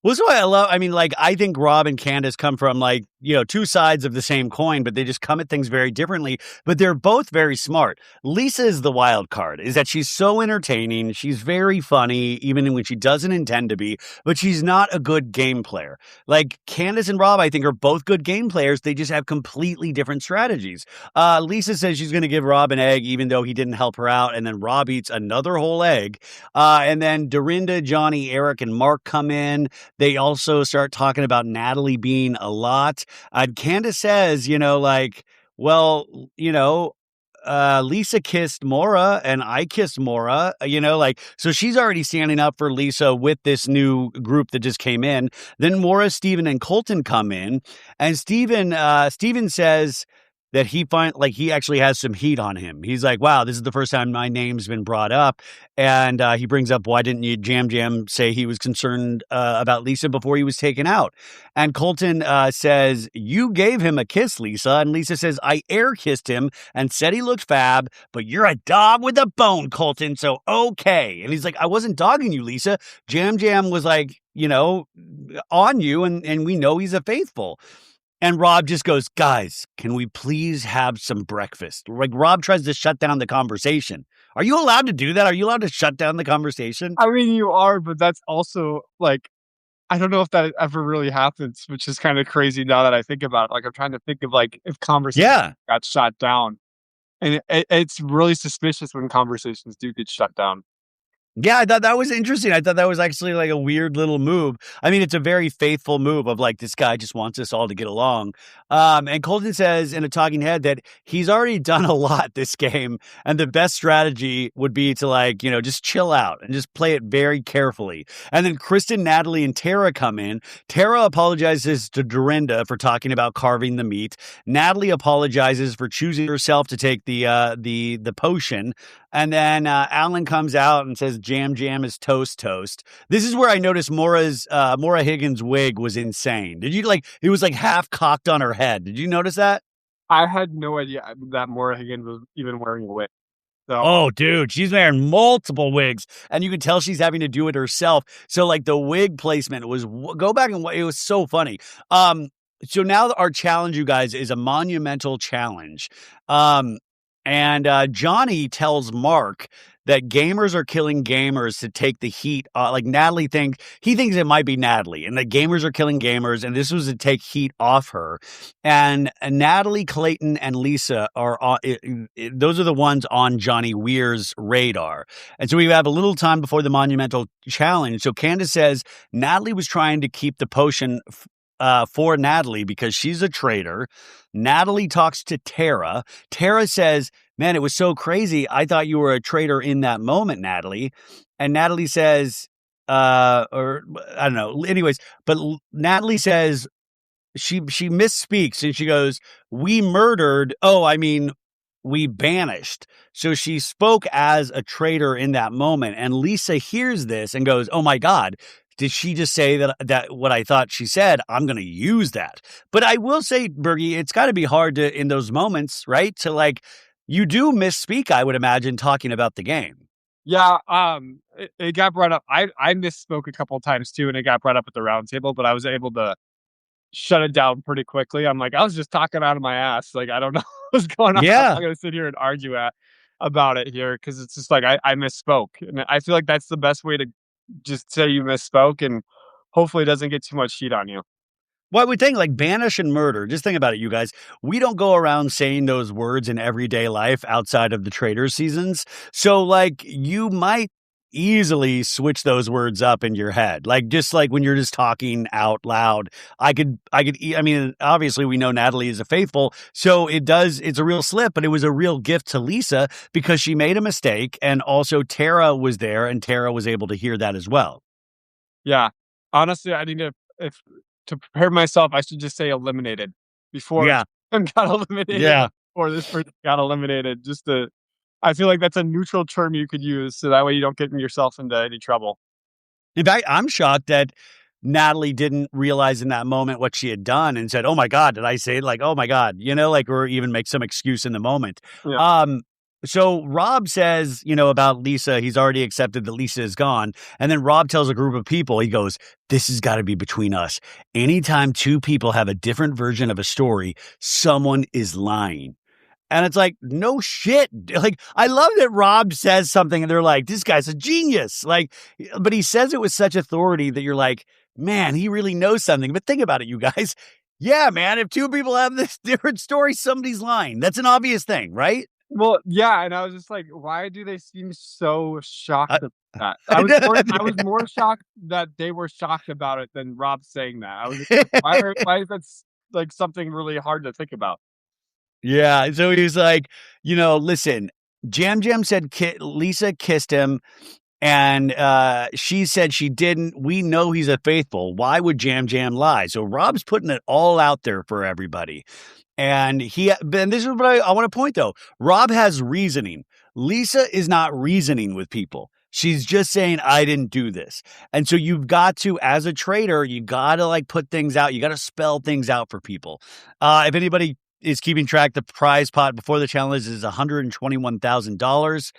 Well, that's why I love. I mean, like, I think Rob and Candace come from like, two sides of the same coin, but they just come at things very differently. But they're both very smart. Lisa is the wild card, is that she's so entertaining. She's very funny, even when she doesn't intend to be, but she's not a good game player. Like, Candace and Rob, I think, are both good game players. They just have completely different strategies. Lisa says she's going to give Rob an egg, even though he didn't help her out. And then Rob eats another whole egg. And then Dorinda, Johnny, Eric, and Mark come in. They also start talking about Natalie being a lot. Candace says, well, Lisa kissed Maura and I kissed Maura, so she's already standing up for Lisa with this new group that just came in. Then Maura, Steven, and Colton come in, and Steven says that he actually has some heat on him. He's like, wow, this is the first time my name's been brought up. And he brings up, why didn't you Jam say he was concerned about Lisa before he was taken out? And Colton says, you gave him a kiss, Lisa. And Lisa says, I air kissed him and said he looked fab, but you're a dog with a bone, Colton. So, okay. And he's like, I wasn't dogging you, Lisa. Jam was like, on you. And we know he's a faithful. And Rob just goes, guys, can we please have some breakfast? Like, Rob tries to shut down the conversation. Are you allowed to do that? Are you allowed to shut down the conversation? I mean, you are, but that's also like, I don't know if that ever really happens, which is kind of crazy now that I think about it. Like, I'm trying to think of like if conversations got shut down, and it's really suspicious when conversations do get shut down. Yeah, I thought that was interesting. I thought that was actually like a weird little move. I mean, it's a very faithful move of like, this guy just wants us all to get along. And Colton says in a talking head that he's already done a lot this game. And the best strategy would be to like, just chill out and just play it very carefully. And then Kristen, Natalie, and Tara come in. Tara apologizes to Dorinda for talking about carving the meat. Natalie apologizes for choosing herself to take the potion. And then Alan comes out and says Jam is toast. This is where I noticed Maura Higgins' wig was insane. Did you it was like half cocked on her head. Did you notice that? I had no idea that Maura Higgins was even wearing a wig. So. Oh, dude, she's wearing multiple wigs, and you can tell she's having to do it herself. So like the wig placement was go back and it was so funny. So now our challenge, you guys, is a monumental challenge. And Johnny tells Mark that gamers are killing gamers to take the heat. Like Natalie thinks it might be Natalie, and that gamers are killing gamers, and this was to take heat off her. And Natalie, Clayton, and Lisa are those are the ones on Johnny Weir's radar. And so we have a little time before the monumental challenge. So Candace says Natalie was trying to keep the potion for Natalie because she's a traitor. Natalie talks to Tara. Tara says, man, it was so crazy. I thought you were a traitor in that moment, Natalie. And Natalie says, or I don't know. Anyways, but Natalie says she misspeaks and she goes, we banished. So she spoke as a traitor in that moment. And Lisa hears this and goes, oh my God, did she just say that what I thought she said? I'm going to use that. But I will say, Bergie, it's got to be hard to, in those moments, right? To like, you do misspeak, I would imagine, talking about the game. Yeah, it got brought up. I misspoke a couple of times too, and it got brought up at the round table, but I was able to shut it down pretty quickly. I'm like, I was just talking out of my ass. Like, I don't know what's going on. Yeah. I'm not going to sit here and argue about it here because it's just like I misspoke. And I feel like that's the best way to just say you misspoke and hopefully it doesn't get too much heat on you. Well, I would think like banish and murder. Just think about it, you guys. We don't go around saying those words in everyday life outside of the Traitors seasons. So, like, you might easily switch those words up in your head. Like, just like when you're just talking out loud, I mean, obviously we know Natalie is a faithful. So it's a real slip, but it was a real gift to Lisa because she made a mistake. And also Tara was there and Tara was able to hear that as well. Yeah. Honestly, I need to prepare myself, I should just say eliminated before Yeah. got eliminated. Yeah. Or this person got eliminated. I feel like that's a neutral term you could use, so that way you don't get yourself into any trouble. In fact, I'm shocked that Natalie didn't realize in that moment what she had done and said, "Oh my God, did I say it?" Like, "Oh my God," like, or even make some excuse in the moment. Yeah. So Rob says, about Lisa, he's already accepted that Lisa is gone. And then Rob tells a group of people, he goes, "This has got to be between us. Anytime two people have a different version of a story, someone is lying." And it's like, no shit. Like, I love that Rob says something and they're like, this guy's a genius. Like, but he says it with such authority that you're like, man, he really knows something. But think about it, you guys. Yeah, man, if two people have this different story, somebody's lying. That's an obvious thing, right? Well, yeah, and I was just like, why do they seem so shocked about that? I was more shocked that they were shocked about it than Rob saying that. I was just like, why is that like something really hard to think about? Yeah, so he's like, listen, Jam Jam said Lisa kissed him, and she said she didn't. We know he's a faithful. Why would Jam Jam lie? So Rob's putting it all out there for everybody. And this is what I want to point though. Rob has reasoning. Lisa is not reasoning with people. She's just saying, I didn't do this. And so you've got to, as a traitor, you got to like put things out. You got to spell things out for people. If anybody is keeping track, the prize pot before the challenge is $121,000.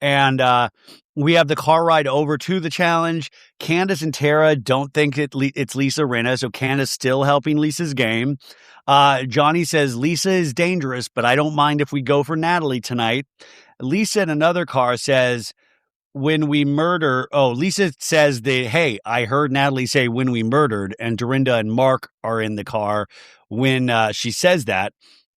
And we have the car ride over to the challenge. Candace and Tara don't think it's Lisa Rinna, so Candace still helping Lisa's game. Johnny says Lisa is dangerous, but I don't mind if we go for Natalie tonight. Lisa in another car says, when we murder, Lisa says hey, I heard Natalie say when we murdered, and Dorinda and Mark are in the car when she says that.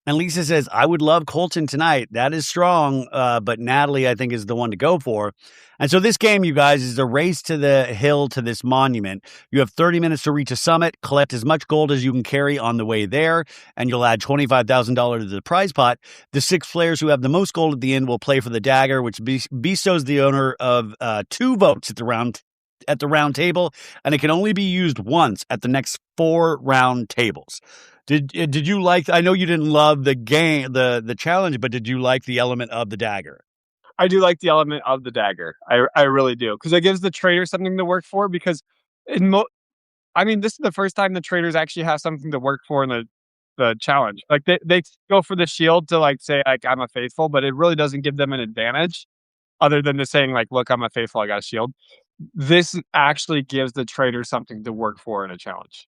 And Lisa says, I would love Colton tonight. That is strong, but Natalie, I think, is the one to go for. And so this game, you guys, is a race to the hill to this monument. You have 30 minutes to reach a summit, collect as much gold as you can carry on the way there, and you'll add $25,000 to the prize pot. The 6 players who have the most gold at the end will play for the dagger, which bestows the owner of 2 votes at the round table, and it can only be used once at the next 4 round tables. Did you like? I know you didn't love the game, the challenge, but did you like the element of the dagger? I do like the element of the dagger. I really do, because it gives the traitor something to work for. Because this is the first time the traitors actually have something to work for in the challenge. Like they go for the shield to like say like I'm a faithful, but it really doesn't give them an advantage other than just saying like, look, I'm a faithful, I got a shield. This actually gives the traitor something to work for in a challenge.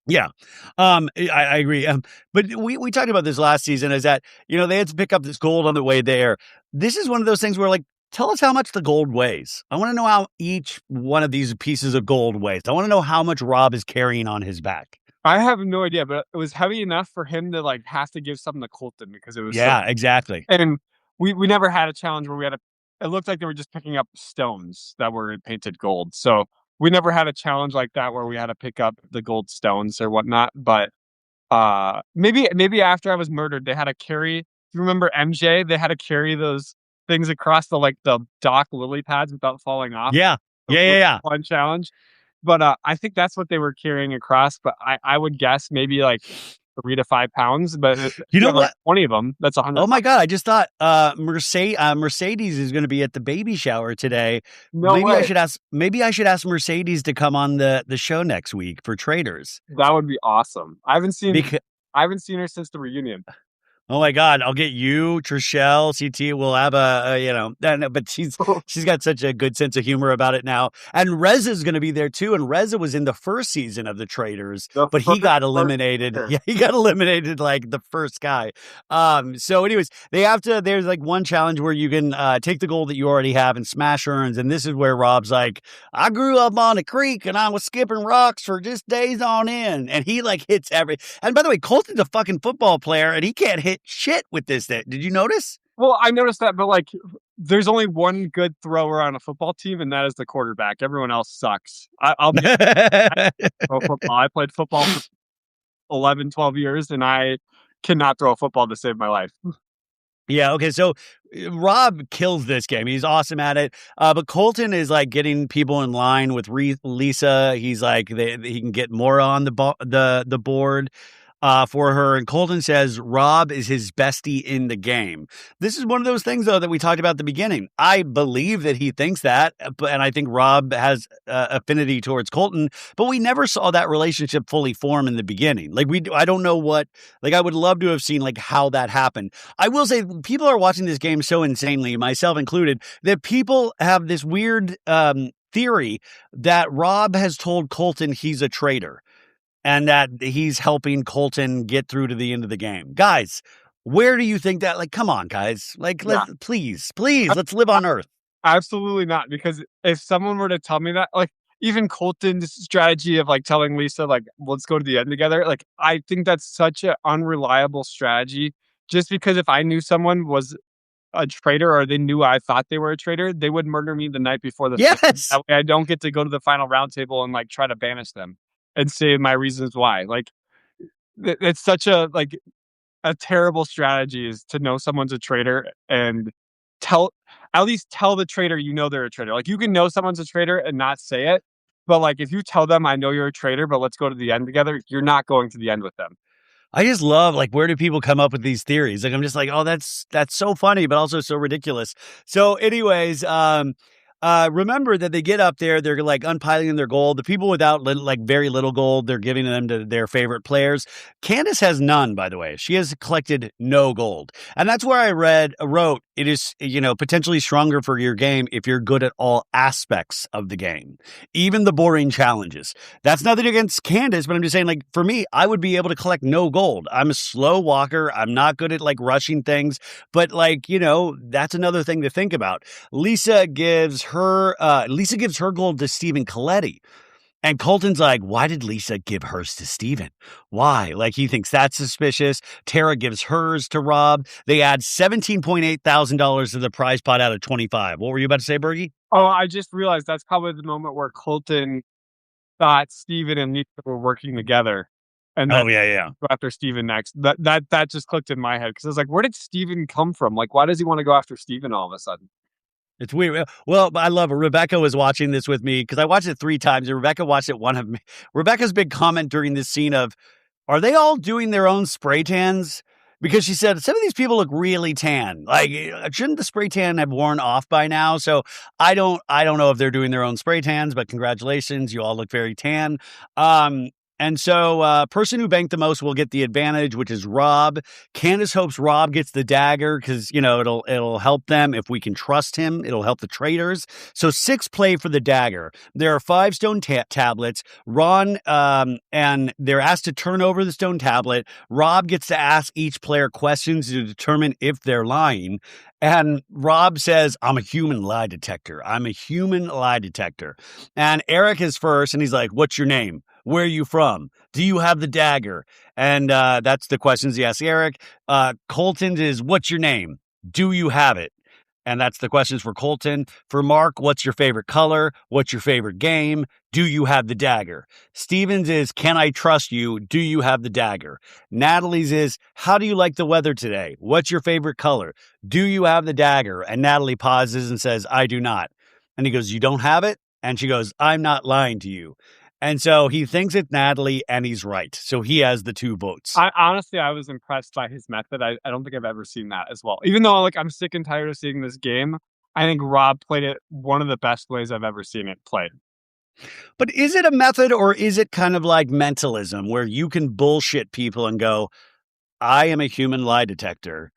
Yeah, I agree. But we talked about this last season, is that, they had to pick up this gold on the way there. This is one of those things where, like, tell us how much the gold weighs. I want to know how each one of these pieces of gold weighs. I want to know how much Rob is carrying on his back. I have no idea, but it was heavy enough for him to like have to give something to Colton because it was exactly. And we never had a challenge where it looked like they were just picking up stones that were painted gold. So we never had a challenge like that where we had to pick up the gold stones or whatnot. But maybe after I was murdered, they had to carry. You remember MJ? They had to carry those things across the dock lily pads without falling off. Yeah. One challenge. But I think that's what they were carrying across. But I would guess maybe like 3 to 5 pounds. But you know what? Like 20 of them. That's 100. Oh my God! I just thought Mercedes is going to be at the baby shower today. No maybe way. I should ask Mercedes to come on the show next week for Traitors. That would be awesome. I haven't seen her since the reunion. Oh my God, I'll get you, Trishelle, CT. We'll have but she's got such a good sense of humor about it now. And Reza's going to be there too. And Reza was in the first season of the Traitors, The but he first got eliminated. person. Yeah, he got eliminated like the first guy. So anyways, there's like one challenge where you can take the gold that you already have and smash urns. And this is where Rob's like, I grew up on a creek and I was skipping rocks for just days on end. And he like hits and by the way, Colton's a fucking football player and he can't hit shit with this. Did you notice? Well, I noticed that, but like, there's only one good thrower on a football team, and that is the quarterback. Everyone else sucks. I'll be I throw football. I played football for 11, 12 years, and I cannot throw a football to save my life. Yeah, okay, so Rob kills this game. He's awesome at it. But Colton is like getting people in line with Lisa. He's like he can get more on the board for her. And Colton says Rob is his bestie in the game. This is one of those things, though, that we talked about at the beginning. I believe that he thinks that, and I think Rob has affinity towards Colton, but we never saw that relationship fully form in the beginning. Like I don't know what, like I would love to have seen like how that happened. I will say people are watching this game so insanely, myself included, that people have this weird theory that Rob has told Colton he's a traitor and that he's helping Colton get through to the end of the game. Guys, where do you think that, like, come on, guys, like, please, let's live on Earth. Absolutely not. Because if someone were to tell me that, like, even Colton's strategy of like telling Lisa, like, let's go to the end together, like, I think that's such an unreliable strategy. Just because if I knew someone was a traitor or they knew I thought they were a traitor, they would murder me the night before the Yes. That way I don't get to go to the final round table and like try to banish them and say my reasons why. Like, it's such a terrible strategy is to know someone's a traitor and at least tell the traitor they're a traitor. Like, you can know someone's a traitor and not say it, but like if you tell them I know you're a traitor, but let's go to the end together, you're not going to the end with them. I just love, like, where do people come up with these theories? Like, I'm just like, oh, that's so funny, but also so ridiculous. So anyways, remember that they get up there, they're like unpiling their gold. The people without like very little gold, they're giving them to their favorite players. Candace has none, by the way. She has collected no gold. And that's where I wrote, it is, potentially stronger for your game if you're good at all aspects of the game, even the boring challenges. That's nothing against Candace, but I'm just saying, like, for me, I would be able to collect no gold. I'm a slow walker. I'm not good at like rushing things, but like, that's another thing to think about. Lisa gives her gold to Stephen Coletti. And Colton's like, why did Lisa give hers to Steven? Why? Like, he thinks that's suspicious. Tara gives hers to Rob. They add $17,800 to the prize pot out of 25. What were you about to say, Bergie? Oh, I just realized that's probably the moment where Colton thought Steven and Lisa were working together. And then go after Steven next. That just clicked in my head because I was like, where did Steven come from? Like, why does he want to go after Steven all of a sudden? It's weird. Well, I love it. Rebecca was watching this with me because I watched it 3 times, and Rebecca watched it one of me. Rebecca's big comment during this scene of, are they all doing their own spray tans? Because she said, some of these people look really tan. Like, shouldn't the spray tan have worn off by now? So I don't know if they're doing their own spray tans, but congratulations. You all look very tan. And so person who banked the most will get the advantage, which is Rob. Candace hopes Rob gets the dagger because, it'll help them. If we can trust him, it'll help the traitors. So 6 play for the dagger. There are 5 stone tablets. Ron and they're asked to turn over the stone tablet. Rob gets to ask each player questions to determine if they're lying. And Rob says, I'm a human lie detector. And Eric is first, and he's like, what's your name? Where are you from? Do you have the dagger? And that's the questions he asks Eric. Colton's is, what's your name? Do you have it? And that's the questions for Colton. For Mark, what's your favorite color? What's your favorite game? Do you have the dagger? Steven's is, can I trust you? Do you have the dagger? Natalie's is, how do you like the weather today? What's your favorite color? Do you have the dagger? And Natalie pauses and says, I do not. And he goes, you don't have it? And she goes, I'm not lying to you. And so he thinks it's Natalie, and he's right. So he has the 2 votes. Honestly, I was impressed by his method. I don't think I've ever seen that as well. Even though, like, I'm sick and tired of seeing this game, I think Rob played it one of the best ways I've ever seen it played. But is it a method, or is it kind of like mentalism where you can bullshit people and go, I am a human lie detector.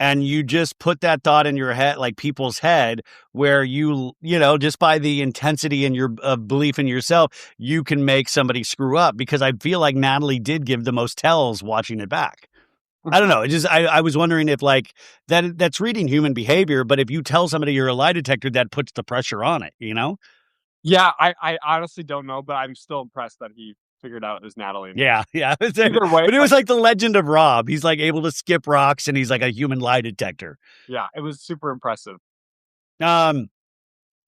And you just put that thought in your head, like people's head, where just by the intensity and your belief in yourself, you can make somebody screw up. Because I feel like Natalie did give the most tells watching it back. I don't know. It just I was wondering if like that's reading human behavior, but if you tell somebody you're a lie detector, that puts the pressure on it, you know? Yeah, I honestly don't know, but I'm still impressed that he figured out it was Natalie. Yeah. Either way, But it was like the legend of Rob. He's like able to skip rocks and he's like a human lie detector. yeah, it was super impressive.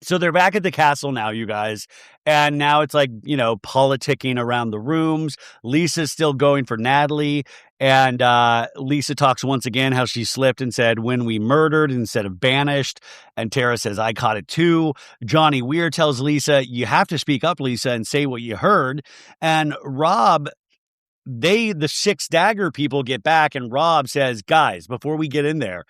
So they're back at the castle now, you guys. And now it's like, politicking around the rooms. Lisa's still going for Natalie. And Lisa talks once again how she slipped and said, when we murdered instead of banished. And Tara says, I caught it too. Johnny Weir tells Lisa, you have to speak up, Lisa, and say what you heard. And Rob, the Six Dagger people get back. And Rob says, guys, before we get in there,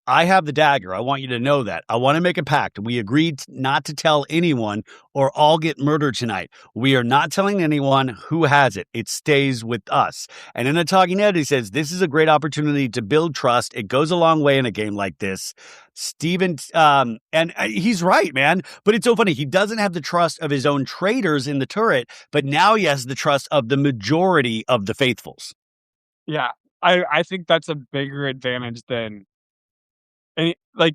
I have the dagger. I want you to know that. I want to make a pact. We agreed not to tell anyone or I'll get murdered tonight. We are not telling anyone who has it. It stays with us. And in a talking head, he says, this is a great opportunity to build trust. It goes a long way in a game like this. Steven, and he's right, man. But it's so funny. He doesn't have the trust of his own traitors in the turret, but now he has the trust of the majority of the faithfuls. Yeah, I think that's a bigger advantage than like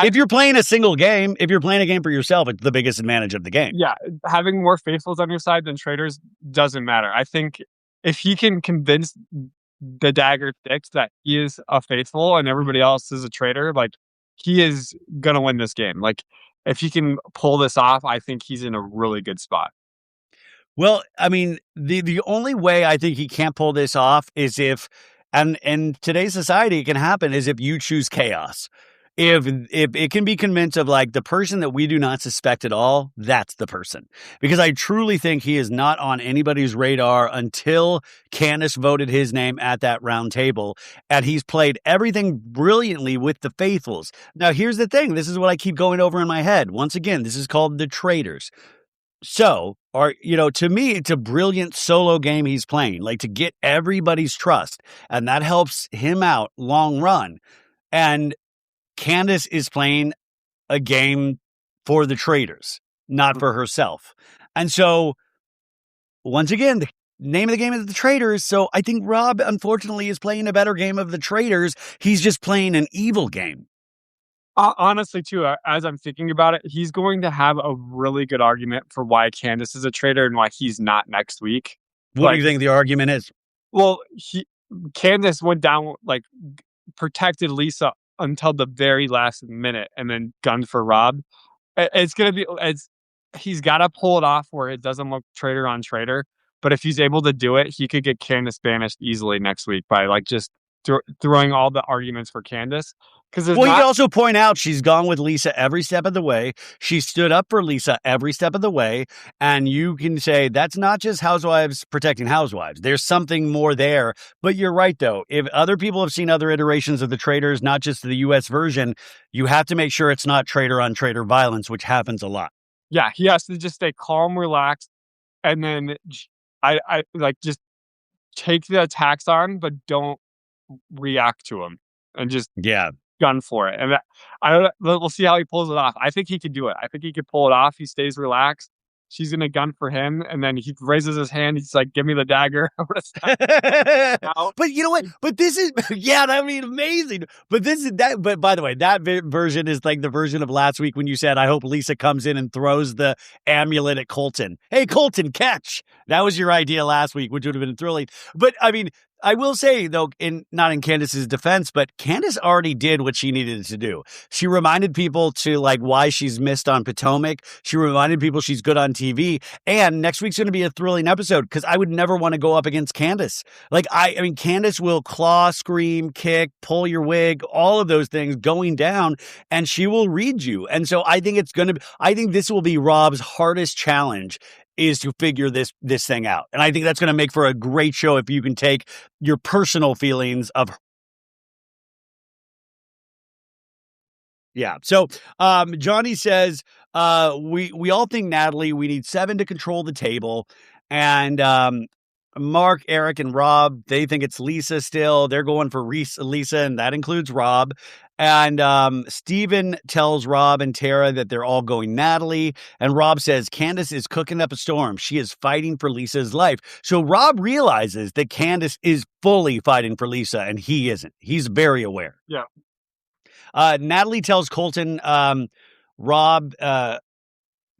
if you're playing a single game, if you're playing a game for yourself, it's the biggest advantage of the game. Yeah, having more faithfuls on your side than traitors doesn't matter. I think if he can convince the Dagger Six that he is a faithful and everybody else is a traitor, like he is gonna win this game. Like if he can pull this off, I think he's in a really good spot. Well, I mean, the only way I think he can't pull this off is if, and in today's society, it can happen is if you choose chaos. If it can be convinced of like the person that we do not suspect at all, that's the person. Because I truly think he is not on anybody's radar until Candace voted his name at that round table. And he's played everything brilliantly with the faithfuls. Now, here's the thing. This is what I keep going over in my head. Once again, this is called the Traitors. So, to me, it's a brilliant solo game he's playing, like to get everybody's trust. And that helps him out long run. And Candace is playing a game for the Traitors, not for herself. And so, once again, the name of the game is the Traitors. So I think Rob, unfortunately, is playing a better game of the Traitors. He's just playing an evil game. Honestly, too, as I'm thinking about it, he's going to have a really good argument for why Candace is a traitor and why he's not next week. What do you think the argument is? Well, Candace went down, like, protected Lisa until the very last minute and then gunned for Rob. It's going to be, he's got to pull it off where it doesn't look traitor on traitor. But if he's able to do it, he could get Candace banished easily next week by like just throwing all the arguments for Candace. You can also point out she's gone with Lisa every step of the way. She stood up for Lisa every step of the way. And you can say that's not just housewives protecting housewives. There's something more there. But you're right, though. If other people have seen other iterations of the Traitors, not just the U.S. version, you have to make sure it's not traitor on traitor violence, which happens a lot. Yeah, he has to just stay calm, relaxed, and then I like just take the attacks on, but don't react to them, and just gun for it. And we'll see how he pulls it off. I think he could do it. I think he could pull it off. He stays relaxed. She's gonna gun for him, and then he raises his hand. He's like, "Give me the dagger." But you know what? But this is that'd be amazing. But this is that. But by the way, that version is like the version of last week when you said, "I hope Lisa comes in and throws the amulet at Colton." Hey, Colton, catch! That was your idea last week, which would have been thrilling. But I mean, I will say, though, not in Candace's defense, but Candace already did what she needed to do. She reminded people to like why she's missed on Potomac. She reminded people she's good on TV. And next week's going to be a thrilling episode because I would never want to go up against Candace. Like, I mean, Candace will claw, scream, kick, pull your wig, all of those things going down, and she will read you. And so I think I think this will be Rob's hardest challenge is to figure this thing out. And I think that's going to make for a great show if you can take your personal feelings of her. Yeah. So Johnny says, we all think Natalie, we need 7 to control the table. And Mark, Eric, and Rob, they think it's Lisa still. They're going for Lisa, and that includes Rob. And Steven tells Rob and Tara that they're all going Natalie. And Rob says Candace is cooking up a storm. She is fighting for Lisa's life. So Rob realizes that Candace is fully fighting for Lisa, and he isn't. He's very aware. Yeah. Natalie tells Colton, Rob,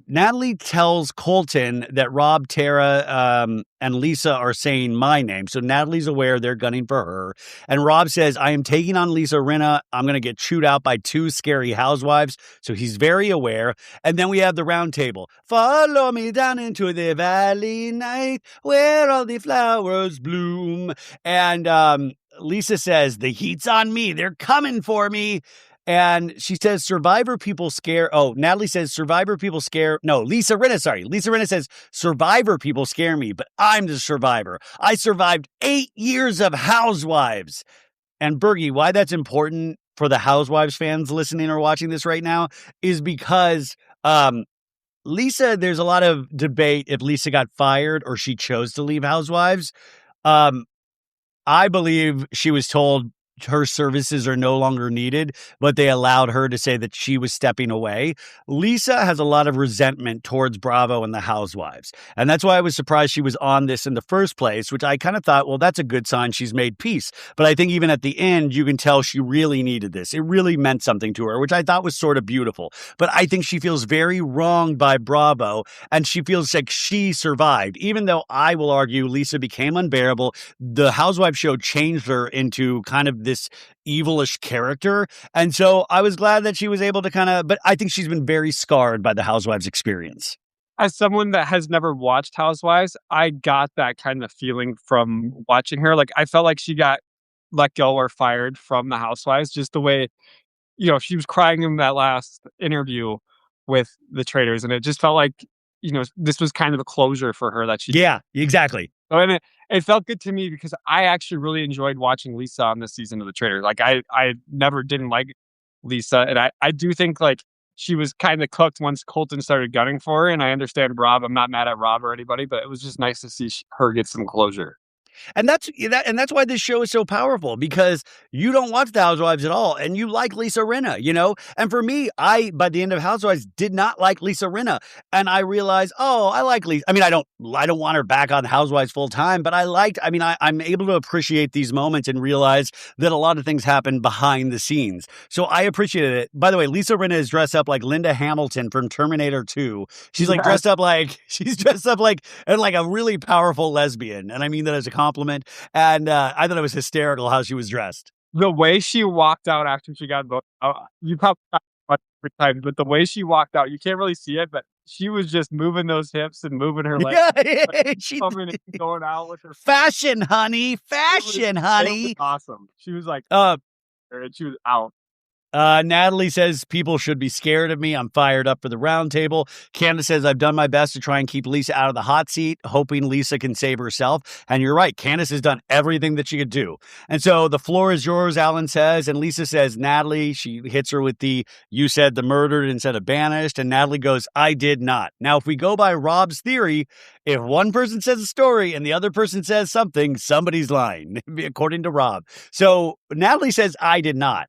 Natalie tells Colton that Rob, Tara, and Lisa are saying my name. So Natalie's aware they're gunning for her. And Rob says, I am taking on Lisa Rinna. I'm going to get chewed out by 2 scary housewives. So he's very aware. And then we have the round table. Follow me down into the valley night where all the flowers bloom. And Lisa says, the heat's on me. They're coming for me. And she says, survivor people scare. Oh, Natalie says, survivor people scare. No, Lisa Rinna, sorry. Lisa Rinna says, survivor people scare me, but I'm the survivor. I survived 8 years of Housewives. And Bergie, why that's important for the Housewives fans listening or watching this right now is because Lisa, there's a lot of debate if Lisa got fired or she chose to leave Housewives. I believe she was told her services are no longer needed, but they allowed her to say that she was stepping away. Lisa has a lot of resentment towards Bravo and the Housewives. And that's why I was surprised she was on this in the first place, which I kind of thought, well, that's a good sign she's made peace. But I think even at the end, you can tell she really needed this. It really meant something to her, which I thought was sort of beautiful. But I think she feels very wronged by Bravo, and she feels like she survived. Even though I will argue Lisa became unbearable, the Housewives show changed her into kind of this evilish character. And so I was glad that she was able to but I think she's been very scarred by the Housewives experience. As someone that has never watched Housewives, I got that kind of feeling from watching her. Like, I felt like she got let go or fired from the Housewives, just the way, she was crying in that last interview with the Traitors. And it just felt like, this was kind of a closure for her that she. Yeah, exactly. And it felt good to me because I actually really enjoyed watching Lisa on this season of The Traitors. Like, I never didn't like Lisa. And I do think, like, she was kind of cooked once Colton started gunning for her. And I understand Rob. I'm not mad at Rob or anybody, but it was just nice to see her get some closure. And that's why this show is so powerful, because you don't watch the Housewives at all and you like Lisa Rinna, And for me, by the end of Housewives, did not like Lisa Rinna. And I realized, I like Lisa. I mean, I don't want her back on Housewives full time, but I'm able to appreciate these moments and realize that a lot of things happen behind the scenes. So I appreciated it. By the way, Lisa Rinna is dressed up like Linda Hamilton from Terminator 2. She's dressed up like and like a really powerful lesbian. And I mean that as a compliment. And I thought it was hysterical how she was dressed. The way she walked out after she got voted out, you probably got every time, but the way she walked out, you can't really see it, but she was just moving those hips and moving her legs. Yeah, she's coming and going out with her fashion, honey. Fashion, honey. It was awesome. She was like, and she was out. Natalie says people should be scared of me. I'm fired up for the round table. Candace says I've done my best to try and keep Lisa out of the hot seat, hoping Lisa can save herself. And you're right. Candace has done everything that she could do. And so the floor is yours, Alan says. And Lisa says, Natalie, she hits her with you said the murdered instead of banished. And Natalie goes, I did not. Now, if we go by Rob's theory, if one person says a story and the other person says something, somebody's lying, according to Rob. So Natalie says, I did not.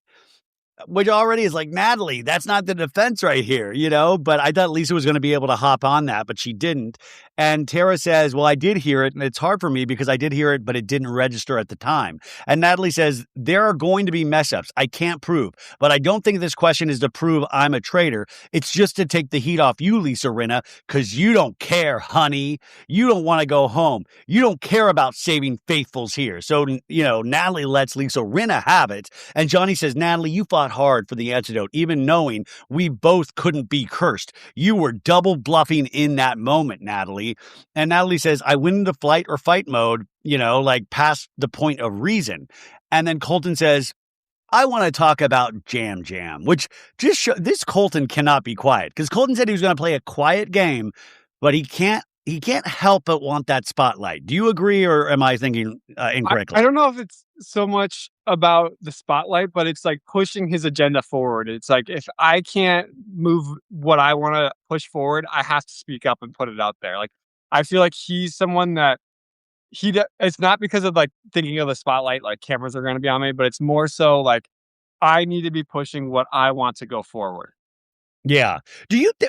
Which already is like, Natalie, that's not the defense right here, But I thought Lisa was going to be able to hop on that, but she didn't. And Tara says, well, I did hear it, and it's hard for me because I did hear it, but it didn't register at the time. And Natalie says, there are going to be mess-ups. I can't prove. But I don't think this question is to prove I'm a traitor. It's just to take the heat off you, Lisa Rinna, because you don't care, honey. You don't want to go home. You don't care about saving faithfuls here. So, Natalie lets Lisa Rinna have it. And Johnny says, Natalie, you fought hard for the antidote, even knowing we both couldn't be cursed. You were double bluffing in that moment, Natalie. And Natalie says, I went into flight or fight mode, past the point of reason. And then Colton says, I want to talk about Jam Jam, which just this Colton cannot be quiet, because Colton said he was going to play a quiet game, but he can't help but want that spotlight. Do you agree, or am I thinking incorrectly? I don't know if it's so much about the spotlight, but it's like pushing his agenda forward. It's like, if I can't move what I want to push forward, I have to speak up and put it out there. Like, I feel like he's someone that, it's not because of like thinking of the spotlight, like cameras are going to be on me, but it's more so like I need to be pushing what I want to go forward. Yeah.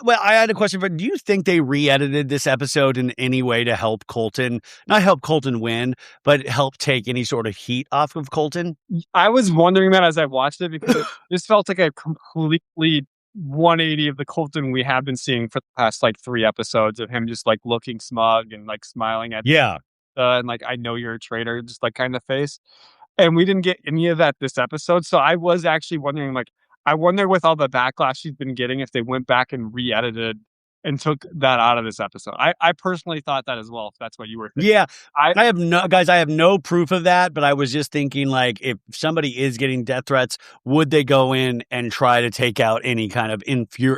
Well, I had a question for, do you think they re-edited this episode in any way to help Colton, not help Colton win, but help take any sort of heat off of Colton? I was wondering that as I watched it because it just felt like a completely 180 of the Colton we have been seeing for the past like 3 episodes of him just like looking smug and like smiling at Yeah. and like I know you're a traitor, just like kind of face. And we didn't get any of that this episode. So I was actually wondering, like, I wonder with all the backlash she's been getting if they went back and re-edited and took that out of this episode. I personally thought that as well, if that's what you were thinking. Yeah. I have no proof of that, but I was just thinking, like, if somebody is getting death threats, would they go in and try to take out any kind of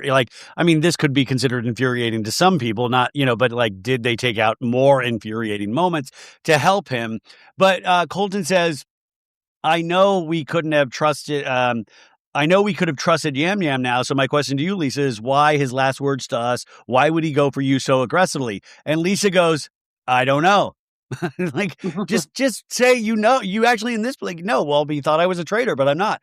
like, I mean, this could be considered infuriating to some people, not, but like, did they take out more infuriating moments to help him? But Colton says, I know we couldn't have trusted. I know we could have trusted Yam Yam now. So my question to you, Lisa, is why his last words to us? Why would he go for you so aggressively? And Lisa goes, I don't know. Like, just say, you actually in this, like, no, well, he thought I was a traitor, but I'm not.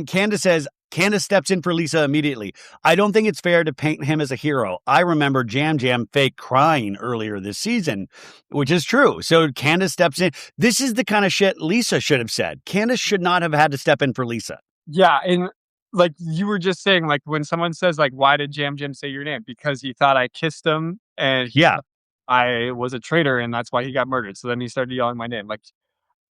Candace steps in for Lisa immediately. I don't think it's fair to paint him as a hero. I remember Jam Jam fake crying earlier this season, which is true. So Candace steps in. This is the kind of shit Lisa should have said. Candace should not have had to step in for Lisa. Yeah, and like you were just saying, like when someone says, like, why did Jam Jam say your name? Because he thought I kissed him and I was a traitor and that's why he got murdered. So then he started yelling my name. Like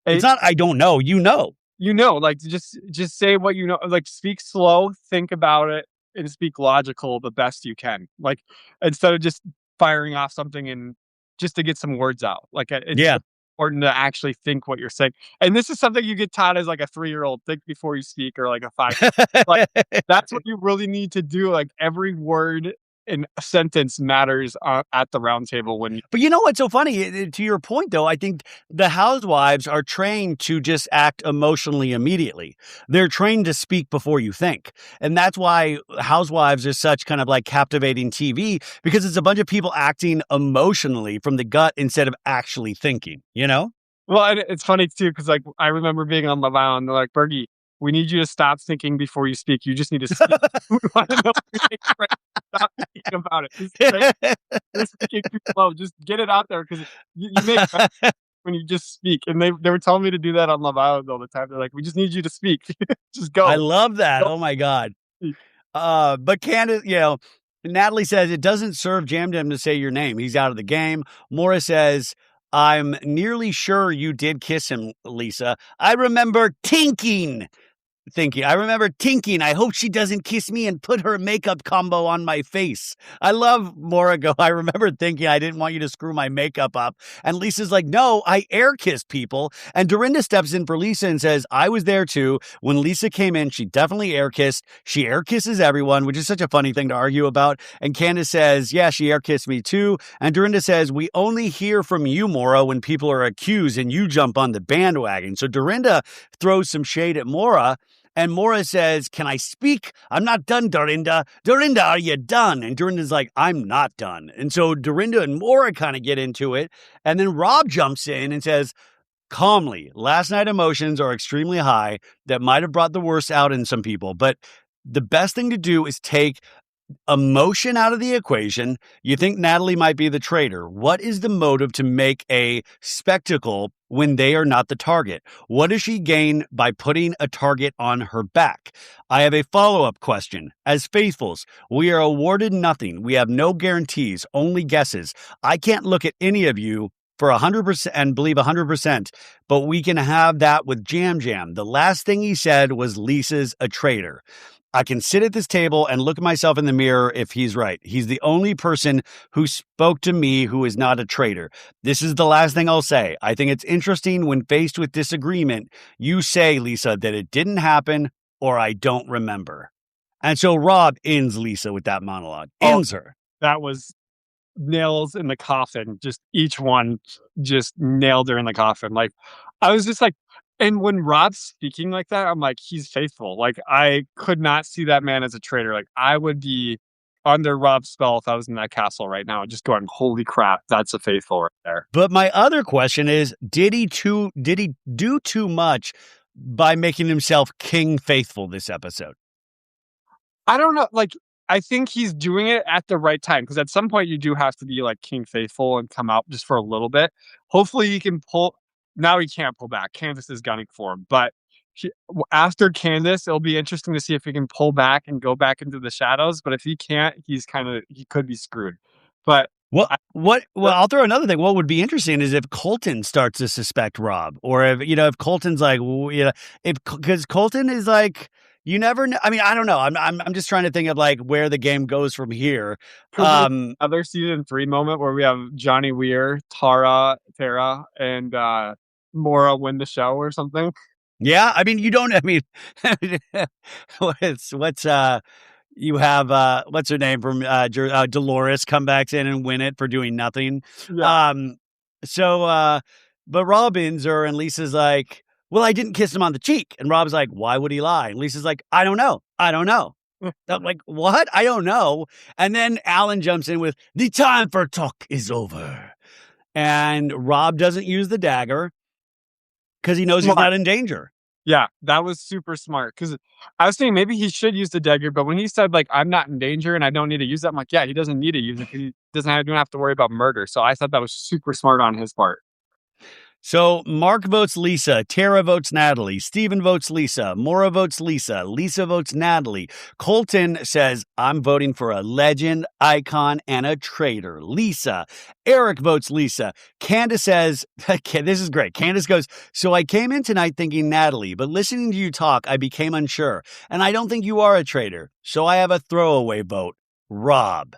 it's not, I don't know, like just say what you know, like speak slow, think about it, and speak logical the best you can. Like instead of just firing off something and just to get some words out. Like it's important to actually think what you're saying. And this is something you get taught as like a 3-year-old, think before you speak, or like a 5. Like that's what you really need to do. Like every word in a sentence matters at the round table when you. But you know what's so funny? To your point, though, I think the housewives are trained to just act emotionally immediately. They're trained to speak before you think. And that's why Housewives is such kind of like captivating TV, because it's a bunch of people acting emotionally from the gut instead of actually thinking, Well, and it's funny too, because like I remember being on Love Island, and they're like, Bergie, we need you to stop thinking before you speak. You just need to speak. We want to know stop thinking about it. Just speaking too slow. Just get it out there because you make when you just speak. And they were telling me to do that on Love Island all the time. They're like, we just need you to speak. Just go. I love that. Oh my God. But Candace, Natalie says it doesn't serve Jam Jam to say your name. He's out of the game. Maura says, I'm nearly sure you did kiss him, Lisa. I remember thinking, I hope she doesn't kiss me and put her makeup combo on my face. I love Maura go, I remember thinking I didn't want you to screw my makeup up. And Lisa's like, no, I air kissed people. And Dorinda steps in for Lisa and says, I was there too. When Lisa came in, she definitely air kissed. She air kisses everyone, which is such a funny thing to argue about. And Candace says, yeah, she air kissed me too. And Dorinda says, we only hear from you, Maura, when people are accused and you jump on the bandwagon. So Dorinda throws some shade at Maura. And Maura says, can I speak? I'm not done, Dorinda. Dorinda, are you done? And Dorinda's like, I'm not done. And so Dorinda and Maura kind of get into it. And then Rob jumps in and says, calmly, last night emotions are extremely high. That might have brought the worst out in some people. But the best thing to do is take emotion out of the equation. You think Natalie might be the traitor. What is the motive to make a spectacle when they are not the target? What does she gain by putting a target on her back? I have a follow-up question. As faithfuls, we are awarded nothing. We have no guarantees, only guesses. I can't look at any of you for 100% and believe 100%, but we can have that with Jam Jam. The last thing he said was Lisa's a traitor. I can sit at this table and look at myself in the mirror if he's right. He's the only person who spoke to me who is not a traitor. This is the last thing I'll say. I think it's interesting when faced with disagreement, you say, Lisa, that it didn't happen or I don't remember. And so Rob ends Lisa with that monologue. Ends her. That was nails in the coffin. Just each one just nailed her in the coffin. Like I was just like, and when Rob's speaking like that, I'm like, he's faithful. Like I could not see that man as a traitor. Like I would be under Rob's spell if I was in that castle right now, just going, holy crap, that's a faithful right there. But my other question is, did he do too much by making himself King Faithful this episode? I don't know. Like, I think he's doing it at the right time because at some point you do have to be like King Faithful and come out just for a little bit. Hopefully he can pull. Now he can't pull back. Candace is gunning for him, but after Candace, it'll be interesting to see if he can pull back and go back into the shadows. But if he can't, he could be screwed. But Well, I'll throw another thing. What would be interesting is if Colton starts to suspect Rob, or if Colton's like, because Colton is like, you never know. I mean, I don't know. I'm just trying to think of like where the game goes from here. Other season 3 moment where we have Johnny Weir, Tara, and Maura win the show or something. Yeah, I mean, you don't. I mean, you have what's her name from Dolores come back in and win it for doing nothing. Yeah. But Robin's and Lisa's like, well, I didn't kiss him on the cheek, and Rob's like, why would he lie? And Lisa's like, I don't know. I'm like, what? I don't know. And then Alan jumps in with, the time for talk is over, and Rob doesn't use the dagger because he knows he's not in danger. Yeah, that was super smart. Because I was thinking maybe he should use the dagger, but when he said like I'm not in danger and I don't need to use it, I'm like, yeah, he doesn't need to use it. He don't have to worry about murder. So I thought that was super smart on his part. So Mark votes Lisa, Tara votes Natalie, Steven votes Lisa, Maura votes Lisa votes Natalie. Colton says, I'm voting for a legend, icon, and a traitor. Lisa. Eric votes Lisa. Candace says, this is great. Candace goes, so I came in tonight thinking Natalie, but listening to you talk, I became unsure. And I don't think you are a traitor. So I have a throwaway vote. Rob.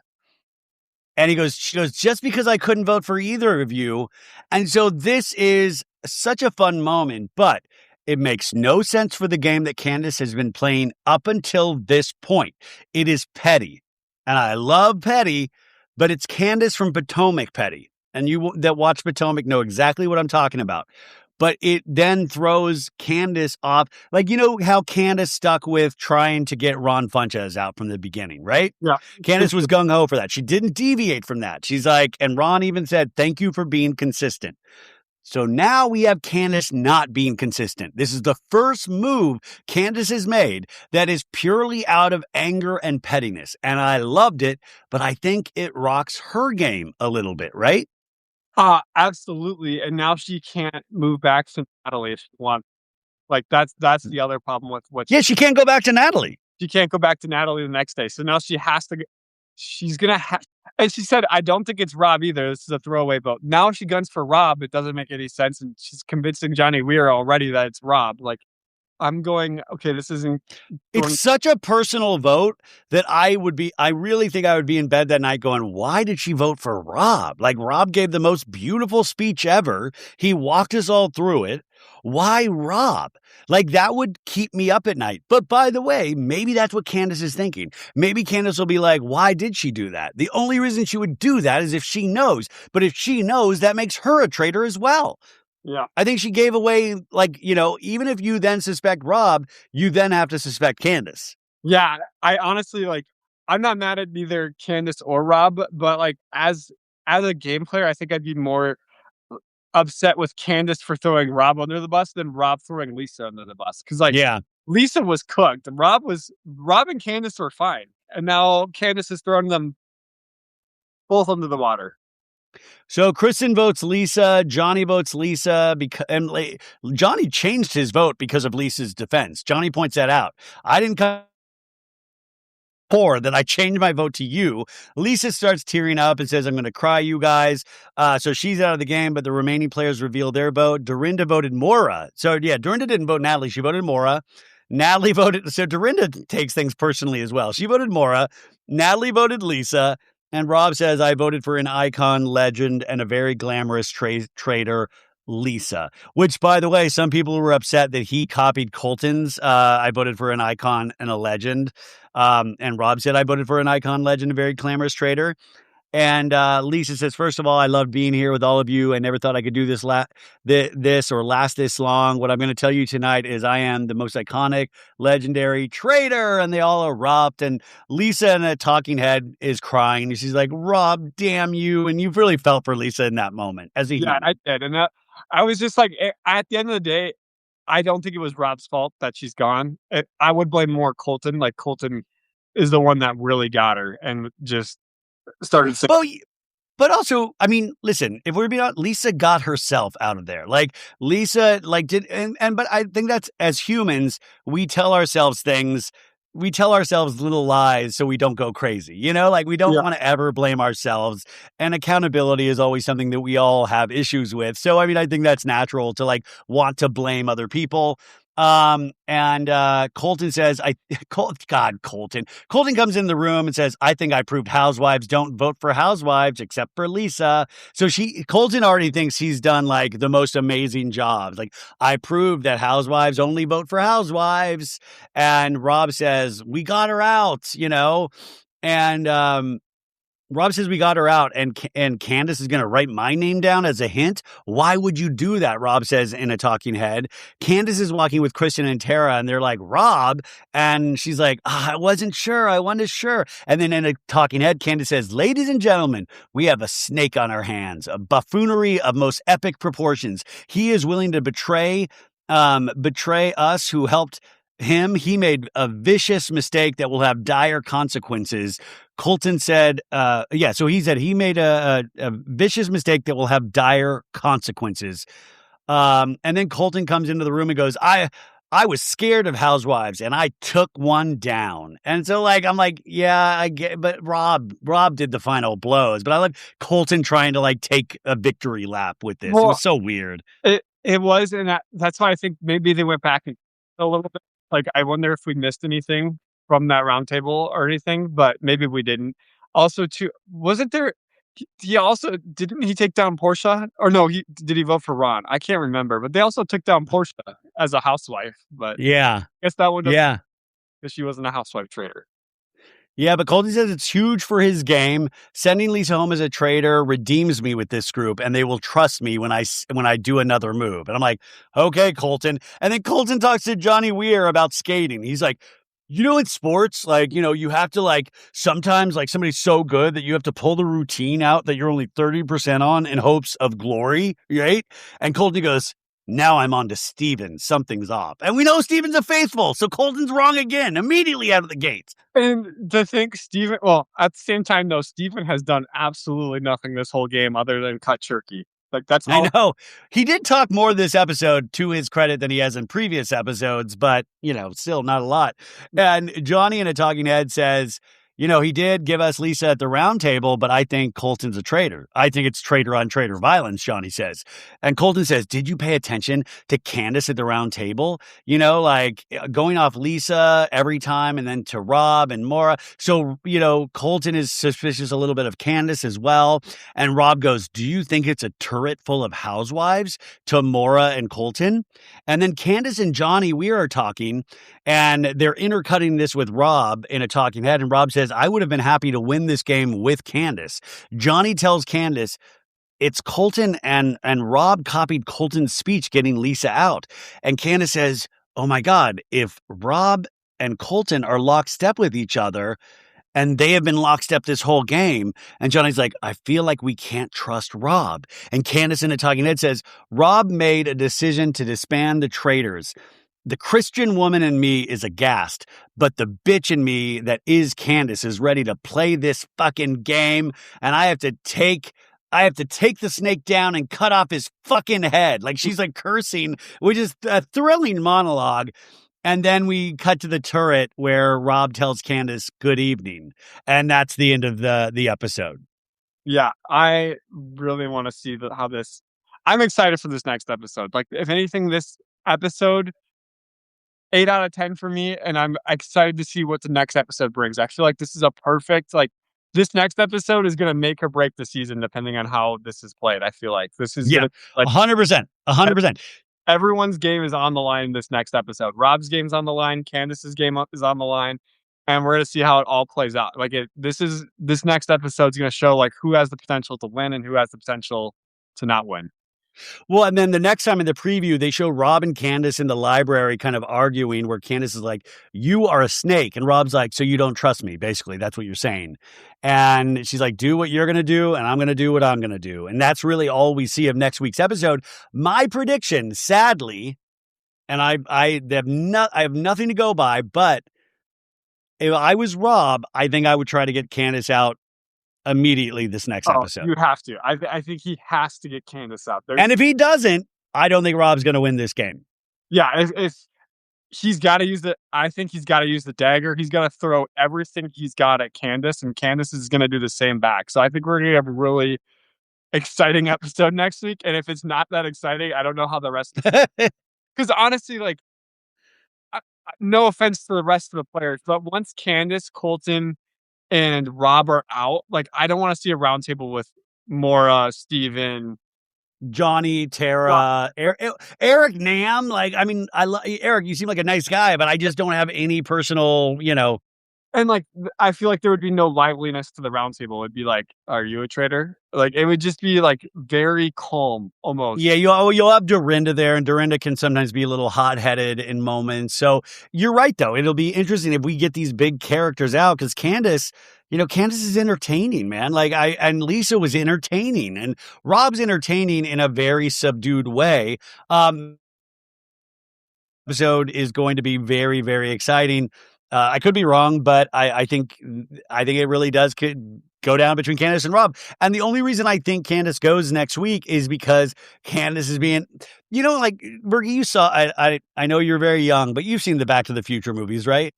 And she goes, just because I couldn't vote for either of you. And so this is such a fun moment, but it makes no sense for the game that Candace has been playing up until this point. It is petty. And I love petty, but it's Candace from Potomac petty. And you that watch Potomac know exactly what I'm talking about. But it then throws Candace off. Like, how Candace stuck with trying to get Ron Funches out from the beginning, right? Yeah. Candace was gung-ho for that. She didn't deviate from that. She's like, and Ron even said, thank you for being consistent. So now we have Candace not being consistent. This is the first move Candace has made that is purely out of anger and pettiness. And I loved it, but I think it rocks her game a little bit, right? Absolutely. And now she can't move back to Natalie if she wants. Like that's the other problem with what. She can't go back to Natalie. She can't go back to Natalie the next day. So now she has to. She's gonna have. And she said, I don't think it's Rob either. This is a throwaway vote. Now she guns for Rob. It doesn't make any sense, and she's convincing Johnny Weir already that it's Rob. Like, I'm going, okay, this isn't. It's such a personal vote that I really think I would be in bed that night going, why did she vote for Rob? Like, Rob gave the most beautiful speech ever. He walked us all through it. Why Rob? Like, that would keep me up at night. But by the way, maybe that's what Candace is thinking. Maybe Candace will be like, why did she do that? The only reason she would do that is if she knows. But if she knows, that makes her a traitor as well. Yeah. I think she gave away, like, even if you then suspect Rob, you then have to suspect Candace. Yeah, I honestly, like, I'm not mad at either Candace or Rob, but, like, as a game player, I think I'd be more upset with Candace for throwing Rob under the bus than Rob throwing Lisa under the bus. Because, like, Lisa was cooked. Rob and Candace were fine. And now Candace is throwing them both under the water. So Kristen votes Lisa, Johnny votes Lisa, and Johnny changed his vote because of Lisa's defense. Johnny points that out. I didn't come poor that I changed my vote to you. Lisa starts tearing up and says, I'm going to cry, you guys. So she's out of the game, but the remaining players reveal their vote. Dorinda voted Maura. So yeah, Dorinda didn't vote Natalie. She voted Maura. Natalie voted. So Dorinda takes things personally as well. She voted Maura. Natalie voted Lisa. And Rob says, I voted for an icon, legend, and a very glamorous traitor, Lisa. Which, by the way, some people were upset that he copied Colton's. I voted for an icon and a legend. And Rob said, I voted for an icon, legend, a very glamorous traitor. And Lisa says, first of all, I love being here with all of you. I never thought I could do this last this long. What I'm going to tell you tonight is I am the most iconic, legendary traitor. And they all erupt. And Lisa in a talking head is crying. And she's like, Rob, damn you. And you've really felt for Lisa in that moment as a human. I did. And I was just like, at the end of the day, I don't think it was Rob's fault that she's gone. I would blame more Colton. Like, Colton is the one that really got her and just started saying. Well, but also, I mean, listen, if we're being honest, Lisa got herself out of there. Like Lisa, like but I think that's as humans, we tell ourselves things. We tell ourselves little lies so we don't go crazy, like we don't want to ever blame ourselves. And accountability is always something that we all have issues with. So, I mean, I think that's natural to like want to blame other people. And Colton says, Colton comes in the room and says, I think I proved housewives don't vote for housewives except for Lisa. So Colton already thinks he's done like the most amazing jobs. Like, I proved that housewives only vote for housewives. And Rob says, we got her out, and, Rob says we got her out, and Candace is going to write my name down as a hint. Why would you do that? Rob says in a talking head. Candace is walking with Kristen and Tara, and they're like, Rob? And she's like, I wasn't sure. I wasn't sure. And then in a talking head, Candace says, ladies and gentlemen, we have a snake on our hands, a buffoonery of most epic proportions. He is willing to betray us who helped him. He made a vicious mistake that will have dire consequences. Colton said, so he said he made a vicious mistake that will have dire consequences. And then Colton comes into the room and goes, I was scared of housewives and I took one down. And so like, I'm like, yeah, I get, but Rob did the final blows, but I like Colton trying to like take a victory lap with this. Well, it was so weird. It was. And that's why I think maybe they went back a little bit. Like, I wonder if we missed anything from that roundtable or anything, but maybe we didn't. Also, too, wasn't there? Didn't he take down Portia? Or no, did he vote for Ron? I can't remember, but they also took down Portia as a housewife. But yeah, I guess that one, because she wasn't a housewife traitor. Yeah, but Colton says it's huge for his game. Sending Lisa home as a traitor redeems me with this group, and they will trust me when I do another move. And I'm like, okay, Colton. And then Colton talks to Johnny Weir about skating. He's like, in sports, like, you have to like, sometimes like somebody's so good that you have to pull the routine out that you're only 30% on in hopes of glory, right? And Colton goes, now I'm on to Steven. Something's off. And we know Steven's a faithful, so Colton's wrong again, immediately out of the gates. And to think Steven, well, at the same time, though, Steven has done absolutely nothing this whole game other than cut turkey. Like, that's all. I know. He did talk more this episode, to his credit, than he has in previous episodes, but, still not a lot. And Johnny in a talking head says, he did give us Lisa at the round table, but I think Colton's a traitor. I think it's traitor on traitor violence, Johnny says. And Colton says, did you pay attention to Candace at the round table? Like going off Lisa every time and then to Rob and Maura. So, Colton is suspicious a little bit of Candace as well. And Rob goes, do you think it's a turret full of housewives to Maura and Colton? And then Candace and Johnny, we are talking, and they're intercutting this with Rob in a talking head. And Rob says, I would have been happy to win this game with Candace. Johnny tells Candace it's Colton and Rob copied Colton's speech getting Lisa out. And Candace says, oh my God, if Rob and Colton are lockstep with each other, and they have been lockstep this whole game. And Johnny's like, I feel like we can't trust Rob. And Candace in a talking head says, Rob made a decision to disband the Traitors. The Christian woman in me is aghast, but the bitch in me that is Candace is ready to play this fucking game, and I have to take the snake down and cut off his fucking head. Like, she's like cursing, which is a thrilling monologue. And then we cut to the turret where Rob tells Candace good evening, and that's the end of the episode. Yeah, I really want to see how this. I'm excited for this next episode. Like, if anything, this episode 8 out of 10 for me, and I'm excited to see what the next episode brings. I feel like this is a perfect, like, this next episode is going to make or break the season depending on how this is played. I feel like this is 100%. Everyone's game is on the line in this next episode. Rob's game's on the line. Candace's game is on the line. and we're gonna see how it all plays out. Like this next episode is gonna show like who has the potential to win and who has the potential to not win. Well, and then the next time in the preview, they show Rob and Candace in the library kind of arguing, where Candace is like, "You are a snake." And Rob's like, "So you don't trust me?" Basically, that's what you're saying. And she's like, "Do what you're going to do, and I'm going to do what I'm going to do." And that's really all we see of next week's episode. My prediction, sadly, and I have nothing to go by, but if I was Rob, I think I would try to get Candace out immediately this next episode. You have to. I think he has to get Candace out there. And if he doesn't, I don't think Rob's going to win this game. Yeah, if he's got to use I think he's got to use the dagger. He's got to throw everything he's got at Candace, and Candace is going to do the same back. So I think we're going to have a really exciting episode next week. And if it's not that exciting, I don't know how the rest. Because honestly, like, no offense to the rest of the players, but once Candace, Colton, and Rob are out, like, I don't want to see a roundtable with more Steven, Johnny, Tara, Eric Nam. Like, I mean, Eric, you seem like a nice guy, but I just don't have any personal, And like, I feel like there would be no liveliness to the roundtable. It'd be like, "Are you a traitor?" Like, it would just be like very calm, almost. Yeah, you'll have Dorinda there, and Dorinda can sometimes be a little hot-headed in moments. So you're right, though. It'll be interesting if we get these big characters out, because Candace, Candace is entertaining, man. Like, and Lisa was entertaining, and Rob's entertaining in a very subdued way. Episode is going to be very, very exciting. I could be wrong, but I think it really does go down between Candace and Rob. And the only reason I think Candace goes next week is because Candace is being, like, Bergie, you saw, I know you're very young, but you've seen the Back to the Future movies, right?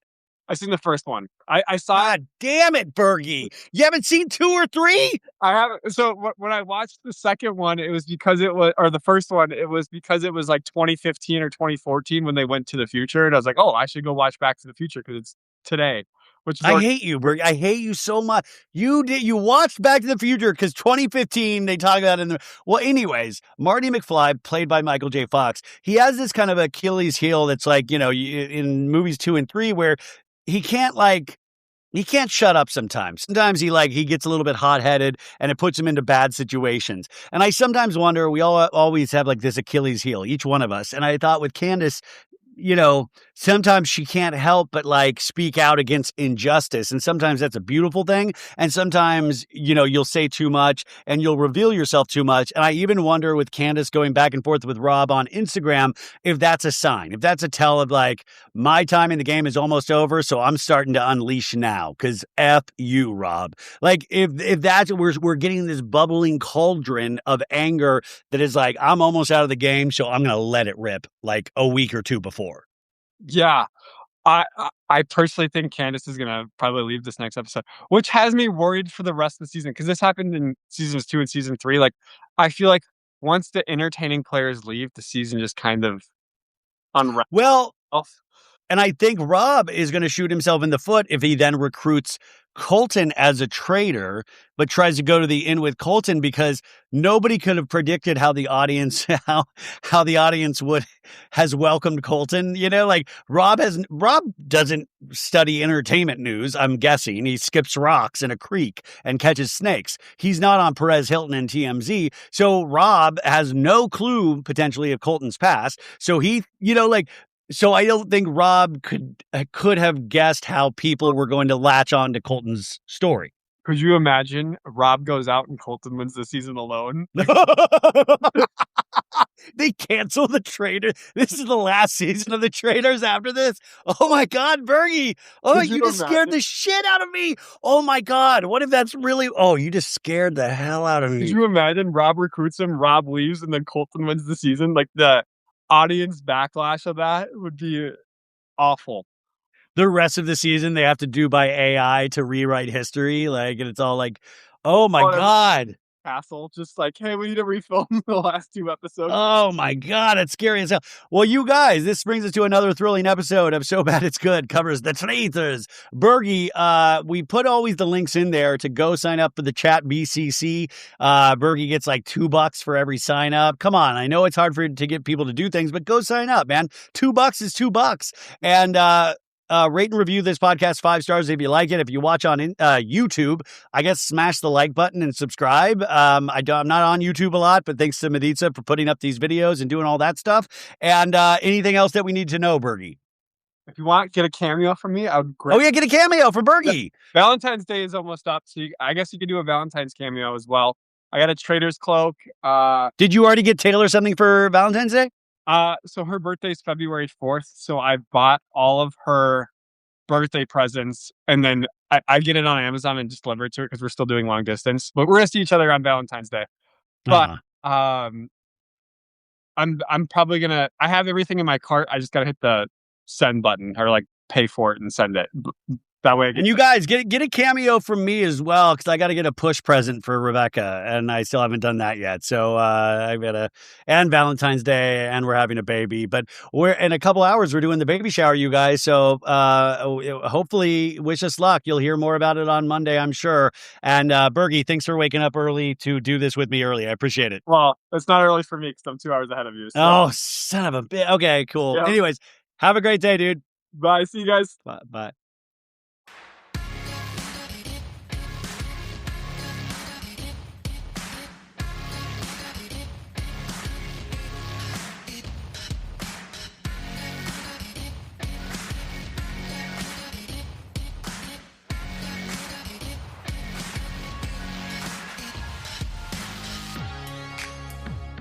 I've seen the first one. I saw. God damn it, Bergie! You haven't seen 2 or 3? I haven't. So when I watched the second one, it was because it was, or the first one, it was because it was like 2015 or 2014 when they went to the future, and I was like, oh, I should go watch Back to the Future because it's today. I hate you, Bergie. I hate you so much. You watched Back to the Future because 2015 they talk about it in the. Well, anyways, Marty McFly, played by Michael J. Fox, he has this kind of Achilles heel that's like, in movies 2 and 3 where he can't shut up sometimes. Sometimes he gets a little bit hot-headed and it puts him into bad situations. And I sometimes wonder, we all always have like this Achilles heel, each one of us. And I thought with Candace, sometimes she can't help but like speak out against injustice. And sometimes that's a beautiful thing. And sometimes, you'll say too much and you'll reveal yourself too much. And I even wonder with Candace going back and forth with Rob on Instagram, if that's a sign, if that's a tell of like, my time in the game is almost over. So I'm starting to unleash now. Cause F you, Rob. Like if that's, we're getting this bubbling cauldron of anger that is like, I'm almost out of the game. So I'm going to let it rip like a week or two before. Yeah. I personally think Candace is going to probably leave this next episode, which has me worried for the rest of the season. Cause this happened in seasons 2 and season 3. Like, I feel like once the entertaining players leave, the season just kind of unravels. Well, and I think Rob is going to shoot himself in the foot if he then recruits Colton as a traitor, but tries to go to the inn with Colton, because nobody could have predicted how the audience has welcomed Colton. Like Rob doesn't study entertainment news. I'm guessing he skips rocks in a creek and catches snakes. He's not on Perez Hilton and TMZ. So Rob has no clue potentially of Colton's past. So he, so I don't think Rob could have guessed how people were going to latch on to Colton's story. Could you imagine Rob goes out and Colton wins the season alone? They cancel the Traitors. This is the last season of the Traitors after this. Oh my God, Bergie. Oh, you just scared the shit out of me. Oh my God. What if that's really, you just scared the hell out of me. Could you imagine Rob recruits him, Rob leaves, and then Colton wins the season? Like, the audience backlash of that would be awful. The rest of the season they have to do by AI to rewrite history, like, and it's all like, oh my God. Castle, just like, hey, we need to refilm the last 2 episodes. Oh my God, it's scary as hell. Well, you guys, this brings us to another thrilling episode of So Bad It's Good, covers the Traitors. Bergie, we put always the links in there to go sign up for the chat BCC. Bergie gets like $2 for every sign up. Come on, I know it's hard to get people to do things, but go sign up, man. $2 is $2. And rate and review this podcast 5 stars if you like it. If you watch on YouTube, I guess smash the like button and subscribe. I'm not on YouTube a lot, but thanks to Maritza for putting up these videos and doing all that stuff. And anything else that we need to know, Bergie? If you want, get a cameo from me. I would Oh yeah, get a cameo for Bergie. Valentine's Day is almost up, so I guess you could do a Valentine's cameo as well. I got a Traitors cloak. Did you already get Taylor something for Valentine's Day? So her birthday is February 4th, so I bought all of her birthday presents, and then I get it on Amazon and just deliver it to her because we're still doing long distance. But we're gonna see each other on Valentine's Day. But I'm probably gonna. I have everything in my cart. I just gotta hit the send button or like pay for it and send it. That way, and you guys get a cameo from me as well, because I got to get a push present for Rebecca, and I still haven't done that yet. So I've got and Valentine's Day, and we're having a baby. But we're in a couple hours. We're doing the baby shower, you guys. So hopefully, wish us luck. You'll hear more about it on Monday, I'm sure. And Bergie, thanks for waking up early to do this with me early. I appreciate it. Well, it's not early for me because I'm 2 hours ahead of you. So. Oh, son of a bitch. Okay, cool. Yeah. Anyways, have a great day, dude. Bye. See you guys. Bye.